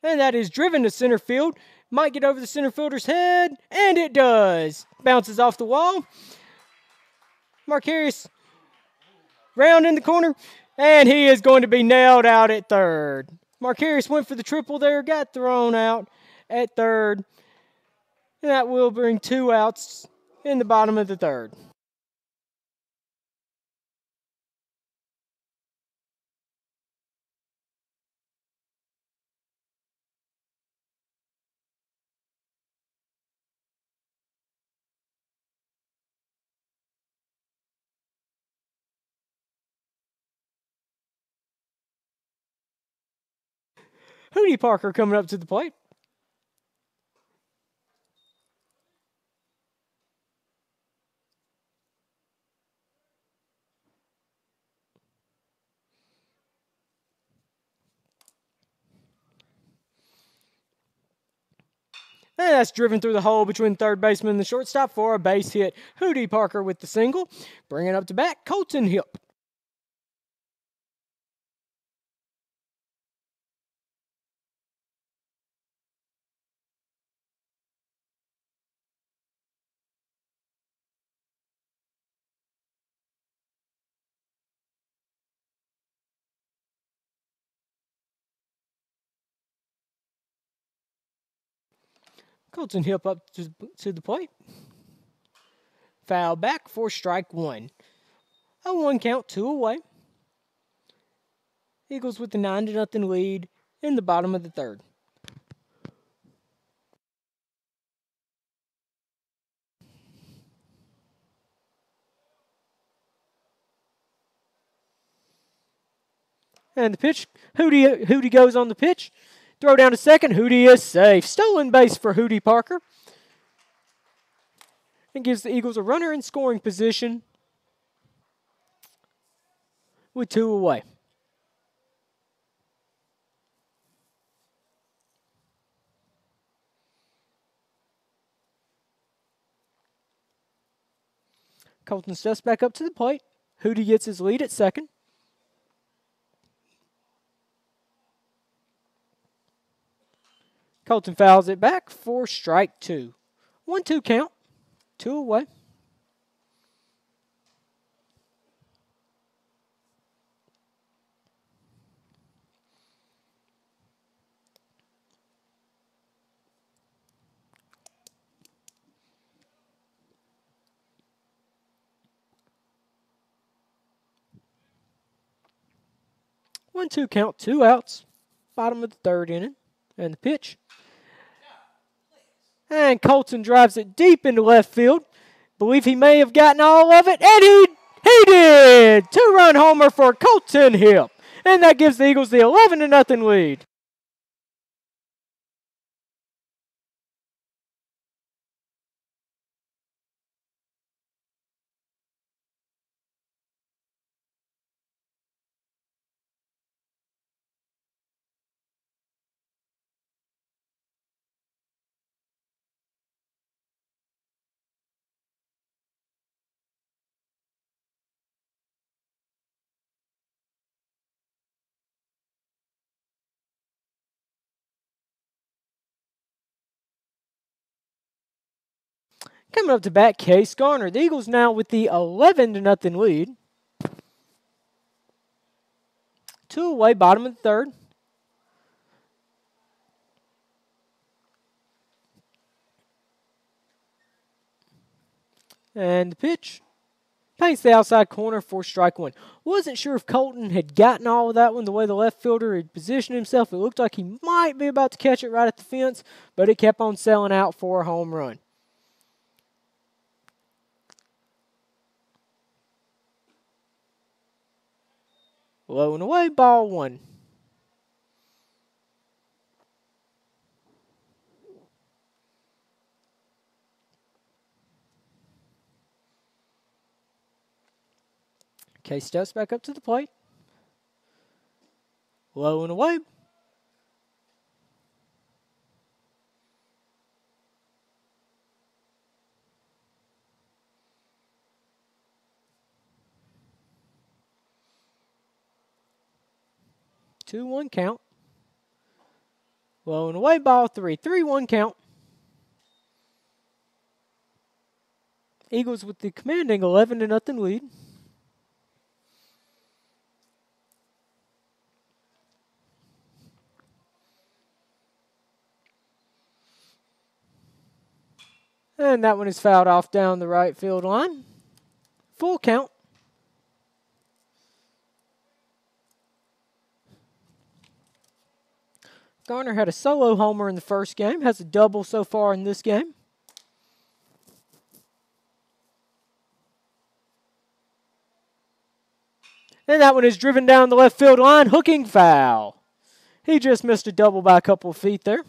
And that is driven to center field. Might get over the center fielder's head. And it does. Bounces off the wall. Marcarius round in the corner. And he is going to be nailed out at third. Marcarius went for the triple there, got thrown out. at third. And that will bring 2 outs in the bottom of the third. Hootie Parker coming up to the plate. And that's driven through the hole between third baseman and the shortstop for a base hit. Hootie Parker with the single. Bringing up to bat, Colton Hip. Colton Hip up to the plate. Foul back for strike 1. A 1 count, 2 away. Eagles with the 9-0 lead in the bottom of the third. And the pitch, Hootie goes on the pitch. Throw down to second, Hootie is safe. Stolen base for Hootie Parker. And gives the Eagles a runner in scoring position with 2 away. Colton steps back up to the plate. Hootie gets his lead at second. Colton fouls it back for strike 2. 1-2 count. 2 away. One, 2 count, 2 outs. Bottom of the third inning. And the pitch. And Colton drives it deep into left field. Believe he may have gotten all of it. And he did! 2-run homer for Colton Hip. And that gives the Eagles the 11-0 lead. Coming up to bat, Case Garner. The Eagles now with the 11-0 lead. 2 away, bottom of the third. And the pitch paints the outside corner for strike 1. Wasn't sure if Colton had gotten all of that one the way the left fielder had positioned himself. It looked like he might be about to catch it right at the fence, but it kept on sailing out for a home run. Low and away, ball 1. Case steps back up to the plate. Low and away. Two, 1 count. Low and away, ball 3. 3-1 count. Eagles with the commanding 11-0 lead. And that one is fouled off down the right field line. Full count. Garner had a solo homer in the first game, has a double so far in this game. And that one is driven down the left field line, hooking foul. He just missed a double by a couple of feet there.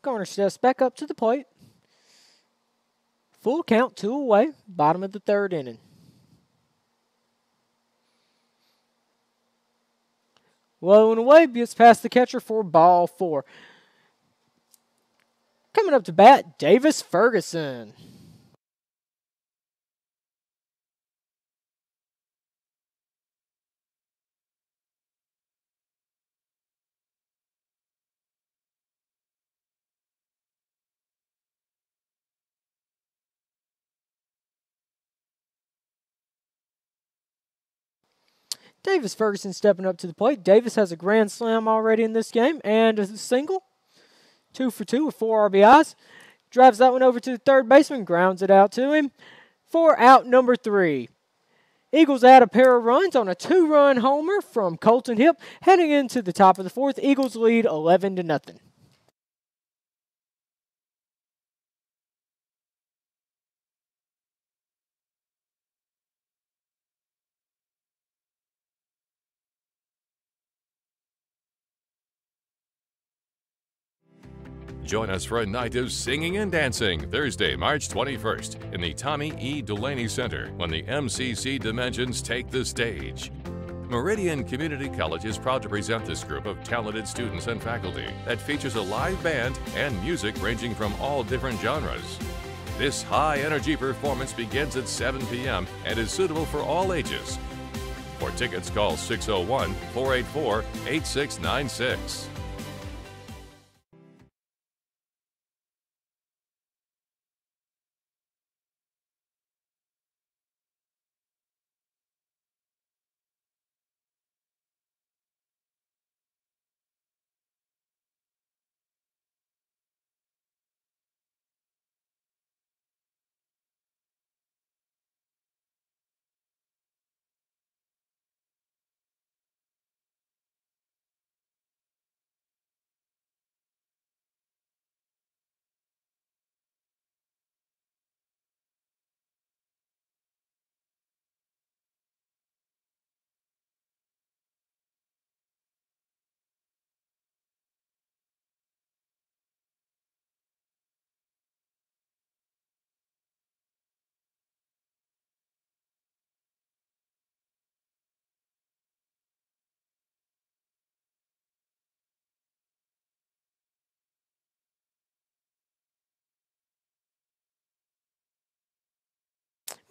Garner steps back up to the plate. Full count, 2 away, bottom of the third inning. Low and away, gets past the catcher for ball 4. Coming up to bat, Davis Ferguson. Davis Ferguson stepping up to the plate. Davis has a grand slam already in this game and a single. 2 for 2 with 4 RBIs. Drives that one over to the third baseman, grounds it out to him for out number 3. Eagles add a pair of runs on a 2-run homer from Colton Hipp. Heading into the top of the 4th, Eagles lead 11-0. Join us for a night of singing and dancing Thursday, March 21st in the Tommy E. Delaney Center when the MCC Dimensions take the stage. Meridian Community College is proud to present this group of talented students and faculty that features a live band and music ranging from all different genres. This high-energy performance begins at 7 p.m. and is suitable for all ages. For tickets, call 601-484-8696.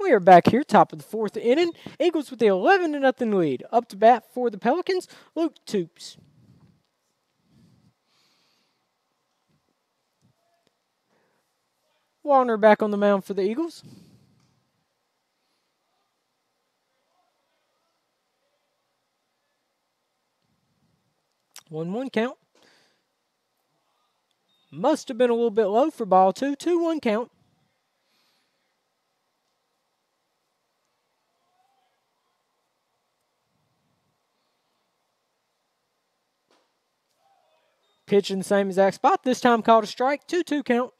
We are back here, top of the 4th inning. Eagles with the 11-0 lead. Up to bat for the Pelicans, Luke Toops. Warner back on the mound for the Eagles. One count. Must have been a little bit low for ball 2. 2-1 count. Pitch in the same exact spot. This time called a strike. 2-2 count.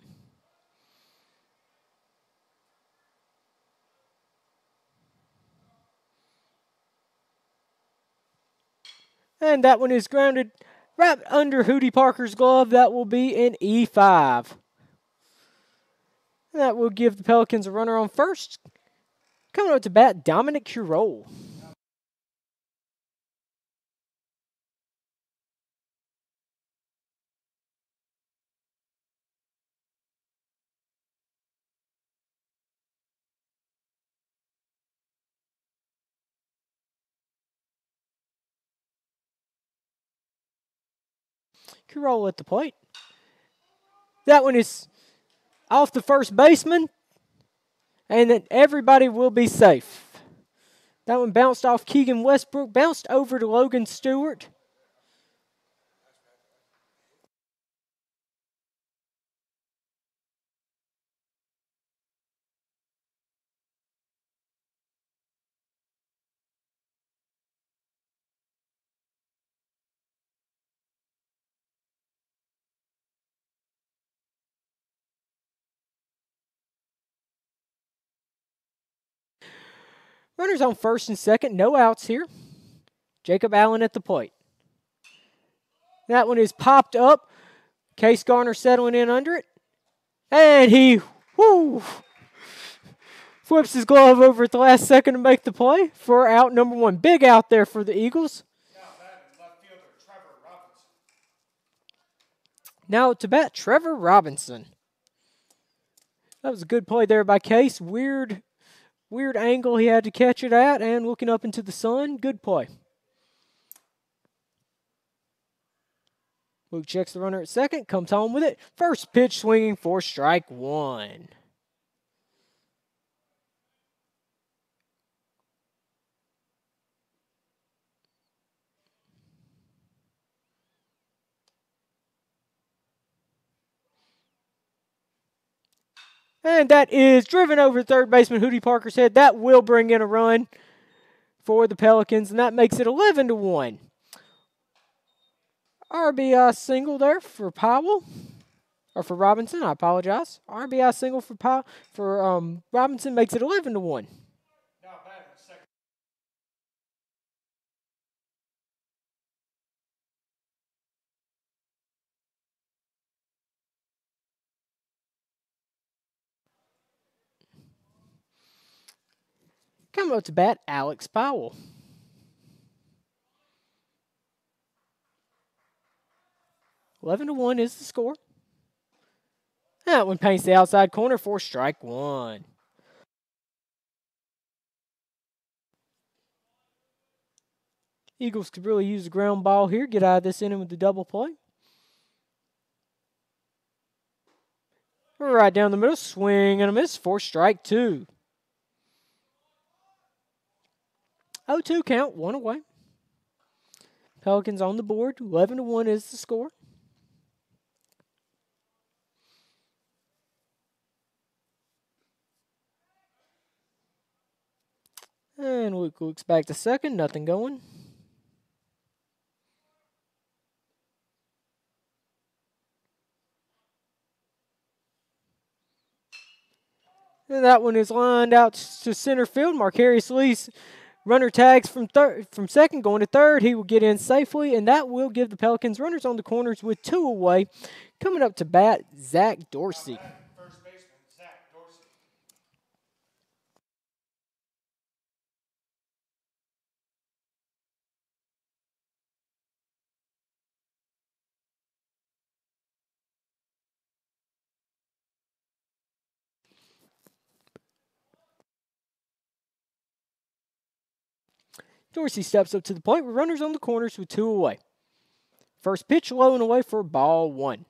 And that one is grounded right under Hootie Parker's glove. That will be an E5. That will give the Pelicans a runner on first. Coming up to bat, Dominic Curole. Carroll at the plate. That one is off the first baseman, and then everybody will be safe. That one bounced off Keegan Westbrook, bounced over to Logan Stewart. Runners on first and second, no outs here. Jacob Allen at the plate. That one is popped up. Case Garner settling in under it. And he flips his glove over at the last second to make the play for out number one. Big out there for the Eagles. Now to bat, Trevor Robinson. That was a good play there by Case. Weird angle he had to catch it at, and looking up into the sun. Good play. Luke checks the runner at second, comes home with it. First pitch swinging for strike one. And that is driven over third baseman Hootie Parker's head. That will bring in a run for the Pelicans, and that makes it 11-1. RBI single there for Powell, or for Robinson. I apologize. RBI single for Robinson makes it 11-1. Coming up to bat, Alex Powell. (11-1) is the score. That one paints the outside corner for strike one. Eagles could really use a ground ball here. Get out of this inning with the double play. Right down the middle, swing and a miss for strike two. 0-2 count, one away. Pelicans on the board. 11-1 is the score. And Luke looks back to second. Nothing going. And that one is lined out to center field. Marcarius Lee's runner tags from second going to third. He will get in safely, and that will give the Pelicans runners on the corners with two away. Coming up to bat, Zach Dorsey. First baseman, Zach Dorsey. Dorsey steps up to the plate with runners on the corners with two away. First pitch low and away for ball one.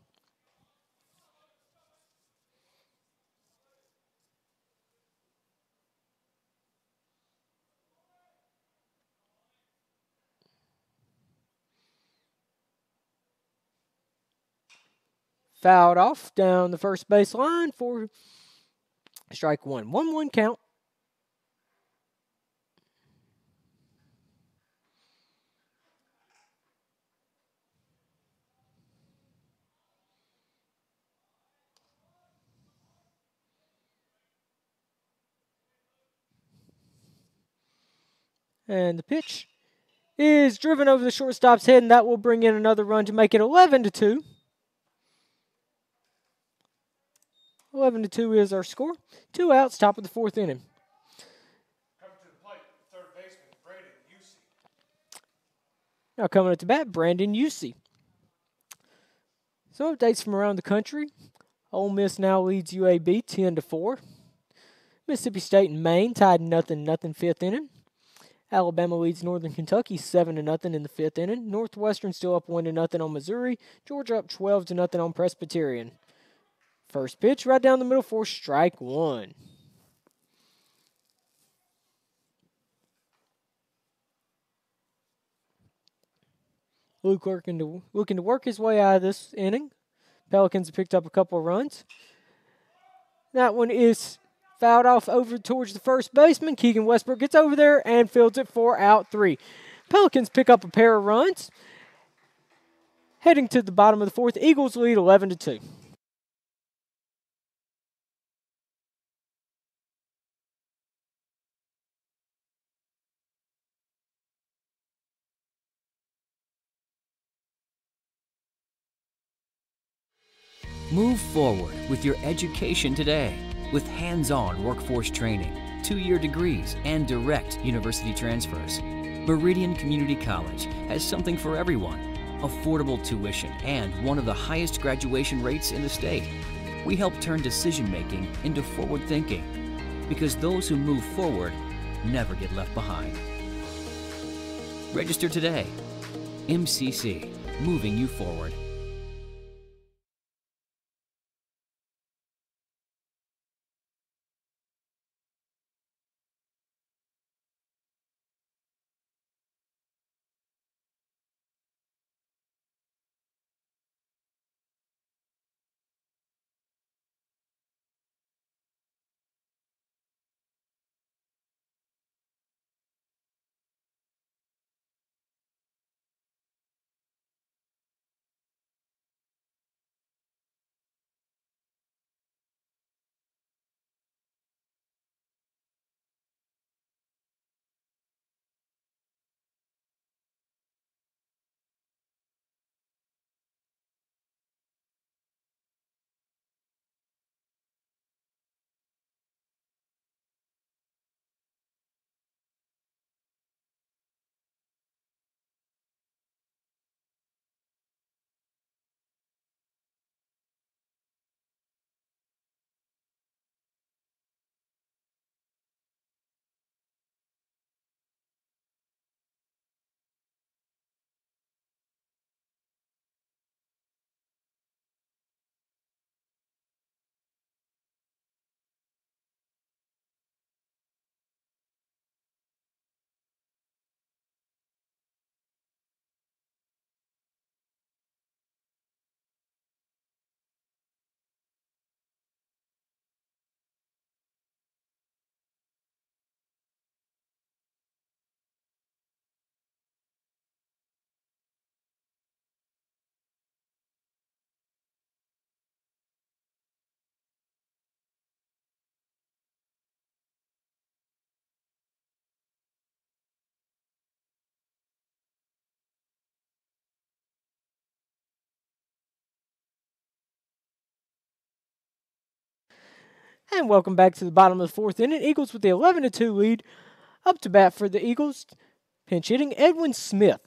Fouled off down the first base line for strike one. 1-1 count. And the pitch is driven over the shortstop's head, and that will bring in another run to make it 11-2. 11-2 is our score. Two outs, top of the fourth inning. Coming to the plate, third baseman, Brandon Usey. Now coming up to bat, Brandon Usey. Some updates from around the country. Ole Miss now leads UAB 10-4. Mississippi State and Maine tied 0-0 fifth inning. Alabama leads Northern Kentucky 7-0 in the 5th inning. Northwestern still up 1-0 on Missouri. Georgia up 12-0 on Presbyterian. First pitch right down the middle for strike one. Luke looking to work his way out of this inning. Pelicans have picked up a couple of runs. That one is fouled off over towards the first baseman. Keegan Westbrook gets over there and fields it for out 3. Pelicans pick up a pair of runs. Heading to the bottom of the 4th, Eagles lead 11-2. Move forward with your education today with hands-on workforce training, 2-year degrees, and direct university transfers. Meridian Community College has something for everyone. Affordable tuition and one of the highest graduation rates in the state. We help turn decision-making into forward thinking because those who move forward never get left behind. Register today. MCC, moving you forward. And welcome back to the bottom of the 4th inning. Eagles with the 11-2 lead. Up to bat for the Eagles, pinch hitting Edwin Smith.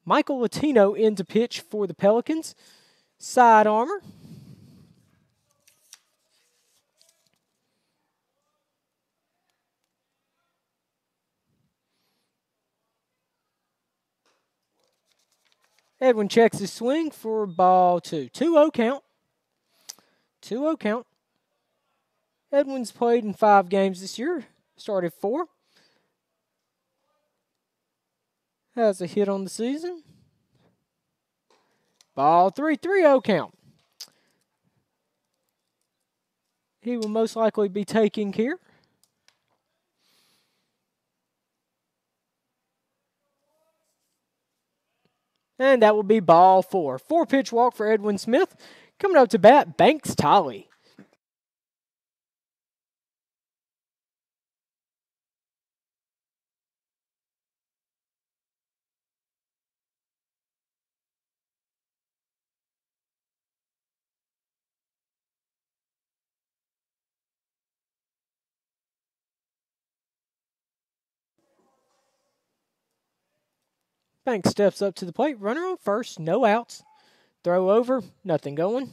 Michael Latino in to pitch for the Pelicans. Side armor. Edwin checks his swing for ball 2. 2-0 count. 2-0 count. Edwin's played in 5 games this year. Started 4. Has a hit on the season. Ball 3. 3-0 count. He will most likely be taking here. And that will be ball 4. 4-pitch walk for Edwin Smith. Coming up to bat, Banks Tolley. Banks steps up to the plate. Runner on first, no outs. Throw over, nothing going.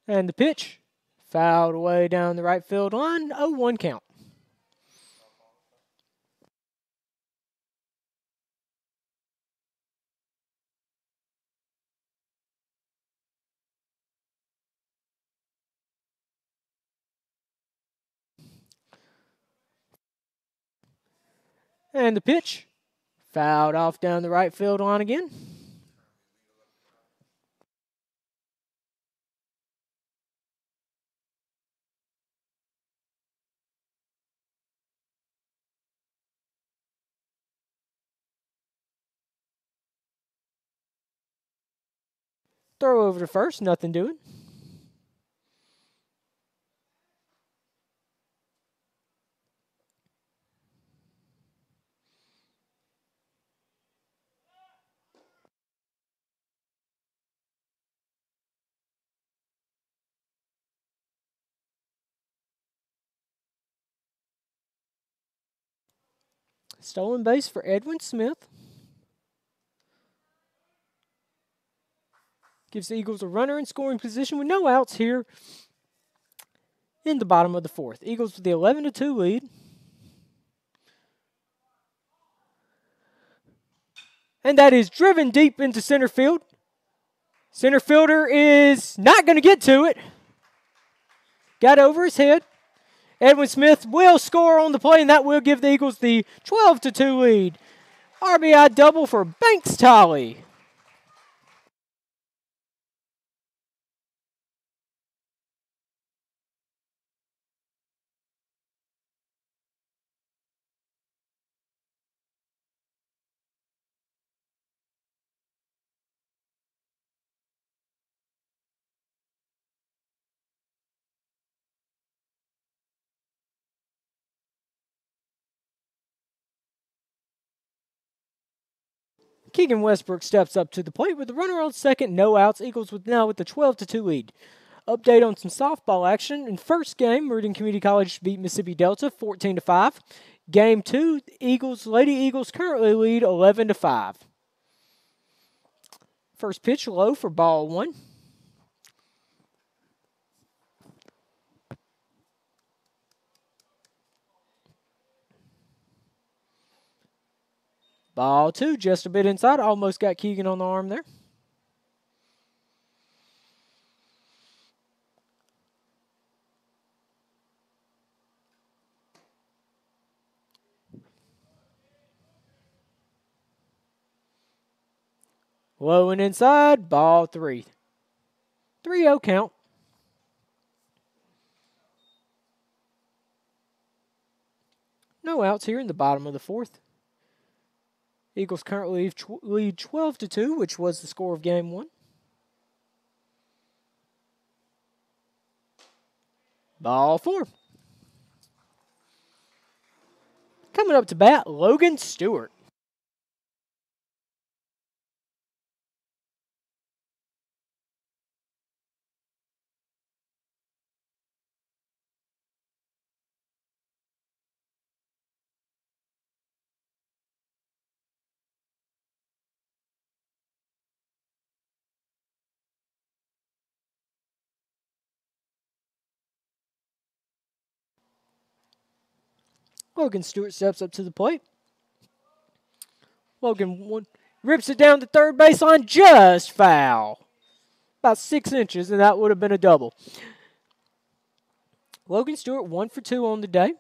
And the pitch, fouled away down the right field line, 0-1 count. And the pitch, fouled off down the right field line again. Throw over to first, nothing doing. Stolen base for Edwin Smith. Gives the Eagles a runner in scoring position with no outs here in the bottom of the fourth. Eagles with the 11-2 lead. And that is driven deep into center field. Center fielder is not going to get to it. Got over his head. Edwin Smith will score on the play, and that will give the Eagles the 12-2 lead. RBI double for Banks Tolley. Keegan Westbrook steps up to the plate with the runner on second, no outs. Eagles now with the 12-2 lead. Update on some softball action. In first game, Meridian Community College beat Mississippi Delta 14-5. Game 2, Lady Eagles currently lead 11-5. First pitch low for ball 1. Ball 2, just a bit inside. Almost got Keegan on the arm there. Low and inside, ball 3. 3-0 count. No outs here in the bottom of the fourth. Eagles currently lead 12-2, which was the score of game 1. Ball 4. Coming up to bat, Logan Stewart. Logan Stewart steps up to the plate. Logan rips it down to third baseline, just foul. About 6 inches, and that would have been a double. Logan Stewart 1 for 2 on the day.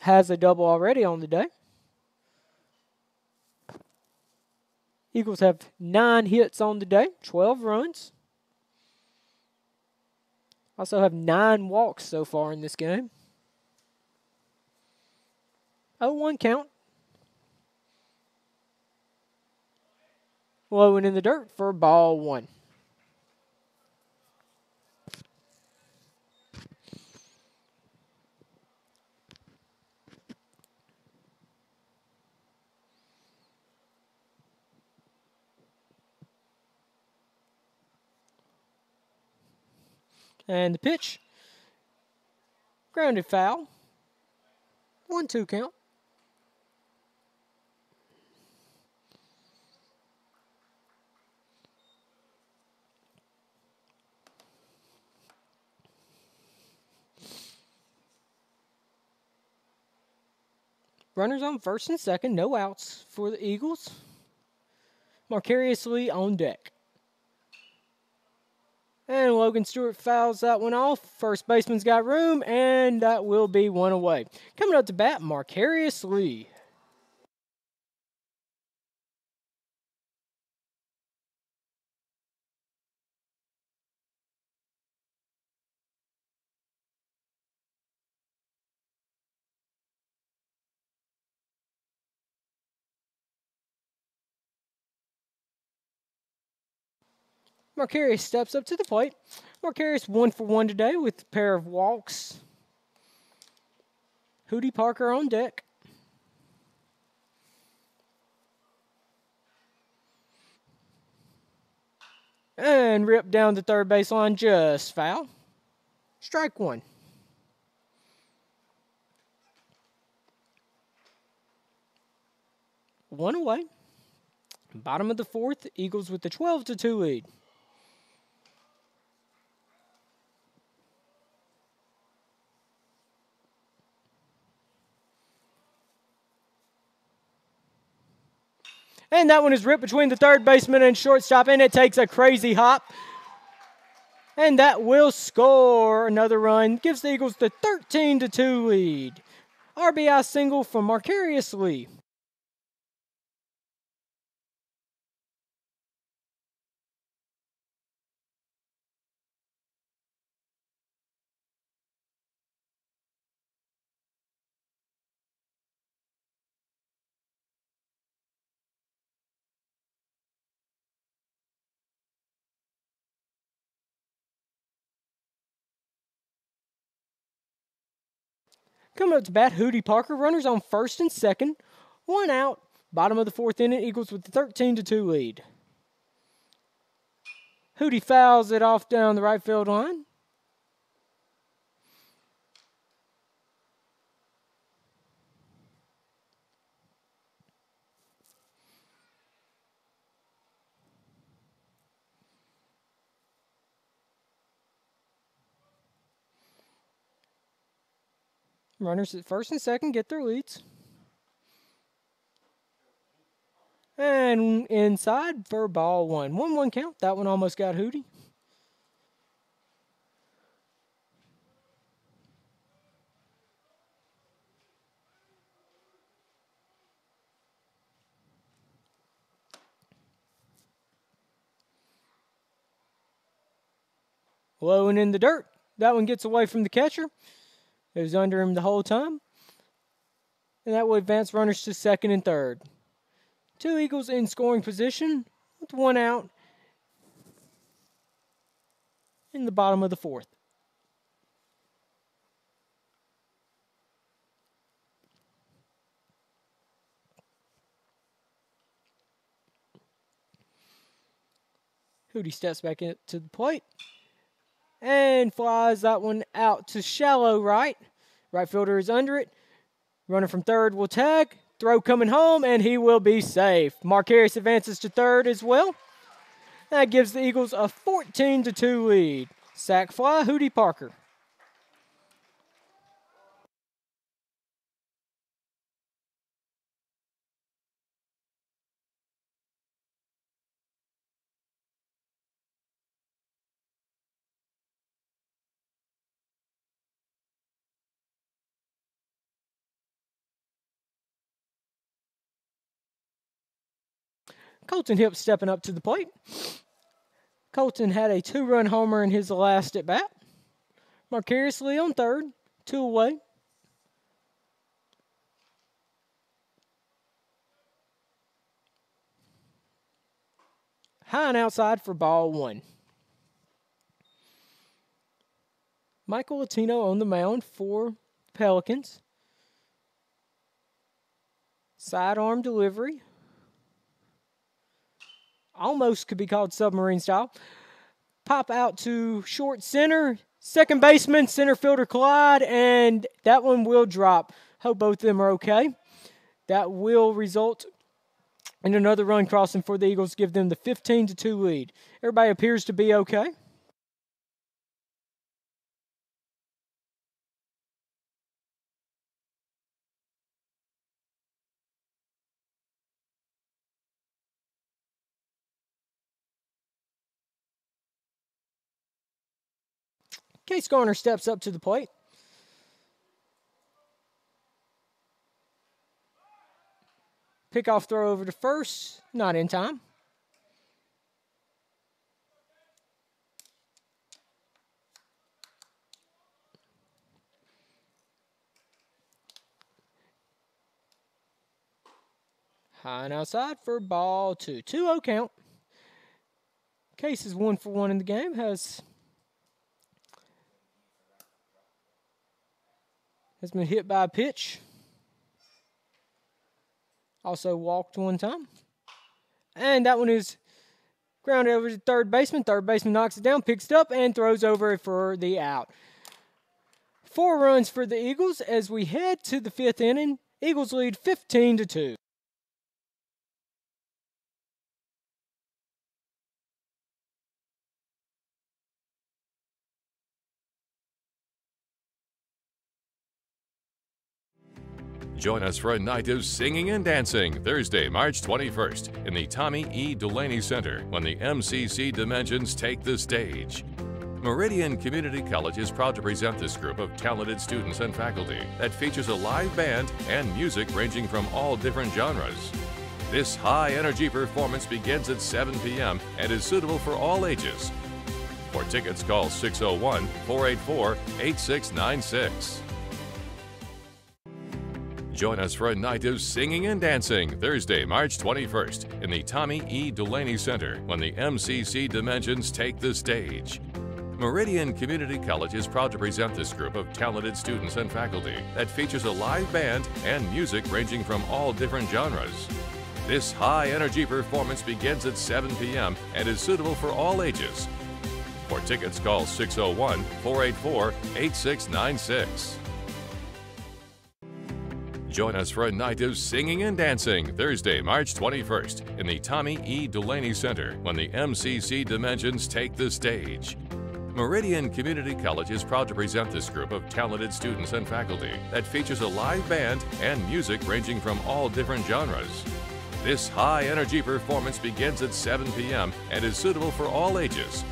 Has a double already on the day. Eagles have 9 hits on the day, 12 runs. Also have 9 walks so far in this game. 0-1 count. Low and in the dirt for ball 1. And the pitch. Grounded foul. 1-2 count. Runners on first and second, no outs for the Eagles. Marcarius Lee on deck. And Logan Stewart fouls that one off. First baseman's got room, and that will be one away. Coming up to bat, Marcarius Lee. Marcarius steps up to the plate. Marcarius 1 for 1 today with a pair of walks. Hootie Parker on deck. And ripped down the third baseline, just foul. Strike one. One away. Bottom of the fourth, Eagles with the 12-2 lead. And that one is ripped between the third baseman and shortstop, and it takes a crazy hop. And that will score another run. Gives the Eagles the 13-2 lead. RBI single from Marcarius Lee. Coming up to bat, Hootie Parker. Runners on first and second. One out. Bottom of the fourth inning, Eagles with the 13-2 lead. Hootie fouls it off down the right field line. Runners at first and second get their leads. And inside for ball one. 1-1 count. That one almost got Hootie. Low and in the dirt. That one gets away from the catcher. It was under him the whole time. And that will advance runners to second and third. Two Eagles in scoring position with one out in the bottom of the fourth. Hootie steps back to the plate and flies that one out to shallow right. Right fielder is under it. Runner from third will tag. Throw coming home, and he will be safe. Marcarius advances to third as well. That gives the Eagles a 14-2 lead. Sack fly, Hootie Parker. Colton Hipp stepping up to the plate. Colton had a 2-run homer in his last at bat. Marcarius Lee on third, 2 away. High and outside for ball one. Michael Latino on the mound for Pelicans. Sidearm delivery. Almost could be called submarine style. Pop out to short center. Second baseman, center fielder collide, and that one will drop. Hope both of them are okay. That will result in another run crossing for the Eagles, give them the 15-2 lead. Everybody appears to be okay. Case Garner steps up to the plate. Pickoff throw over to first, not in time. High and outside for ball 2. 2-0 count. Case is 1 for 1 in the game. Has been hit by a pitch. Also walked one time. And that one is grounded over to third baseman. Third baseman knocks it down, picks it up, and throws over for the out. 4 runs for the Eagles as we head to the 5th inning. Eagles lead 15-2. Join us for a night of singing and dancing Thursday, March 21st in the Tommy E. Delaney Center when the MCC Dimensions take the stage. Meridian Community College is proud to present this group of talented students and faculty that features a live band and music ranging from all different genres. This high-energy performance begins at 7 p.m. and is suitable for all ages. For tickets, call 601-484-8696. Join us for a night of singing and dancing Thursday, March 21st in the Tommy E. Delaney Center when the MCC Dimensions take the stage. Meridian Community College is proud to present this group of talented students and faculty that features a live band and music ranging from all different genres. This high-energy performance begins at 7 p.m. and is suitable for all ages. For tickets, call 601-484-8696. Join us for a night of singing and dancing Thursday, March 21st in the Tommy E. Delaney Center when the MCC Dimensions take the stage. Meridian Community College is proud to present this group of talented students and faculty that features a live band and music ranging from all different genres. This high-energy performance begins at 7 p.m. and is suitable for all ages.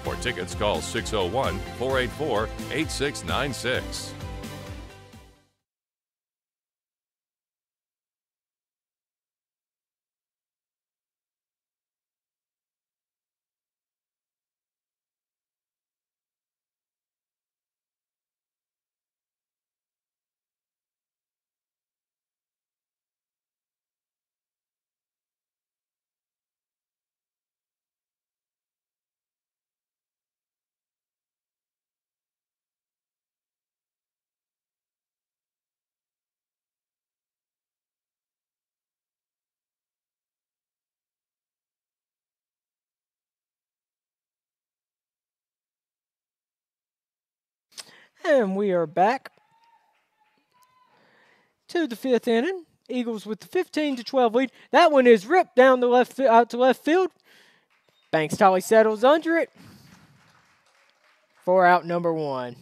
For tickets, call 601-484-8696. And we are back to the 5th inning. Eagles with the 15-12 lead. That one is ripped down the out to left field. Banks Tolly settles under it for out number 1. Coming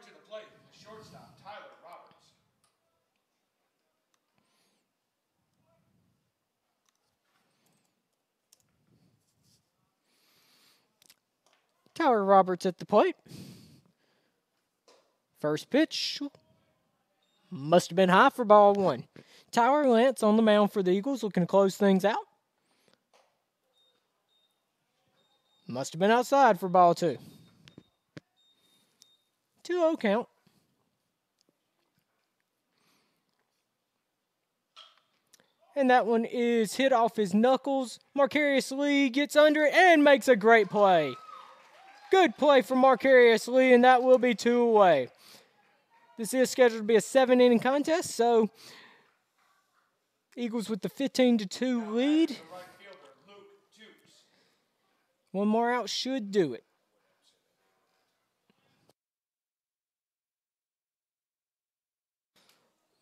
to the plate, the shortstop, Tyler Roberts. Tyler Roberts at the plate. First pitch must have been high for ball 1. Tyler Lance on the mound for the Eagles looking to close things out. Must have been outside for ball 2. 2-0 count. And that one is hit off his knuckles. Marcarius Lee gets under it and makes a great play. Good play from Marcarius Lee, and that will be 2 away. This is scheduled to be a 7-inning contest, so Eagles with the 15-2 lead. One more out should do it.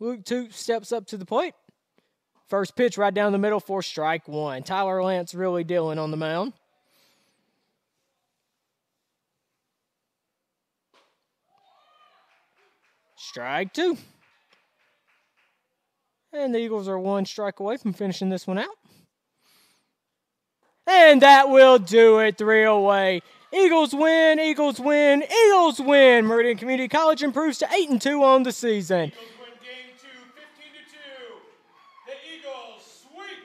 Luke Toops steps up to the plate. First pitch right down the middle for strike 1. Tyler Lance really dealing on the mound. Strike 2. And the Eagles are 1 strike away from finishing this one out. And that will do it. 3 away. Eagles win, Eagles win, Eagles win. Meridian Community College improves to 8-2 on the season. Eagles win game 2, 15-2. The Eagles sweep.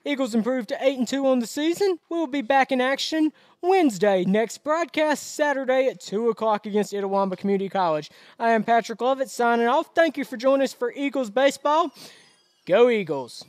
Eagles improve to 8-2 on the season. We'll be back in action Wednesday. Next broadcast Saturday at 2 o'clock against Itawamba Community College. I am Patrick Lovett signing off. Thank you for joining us for Eagles Baseball. Go Eagles.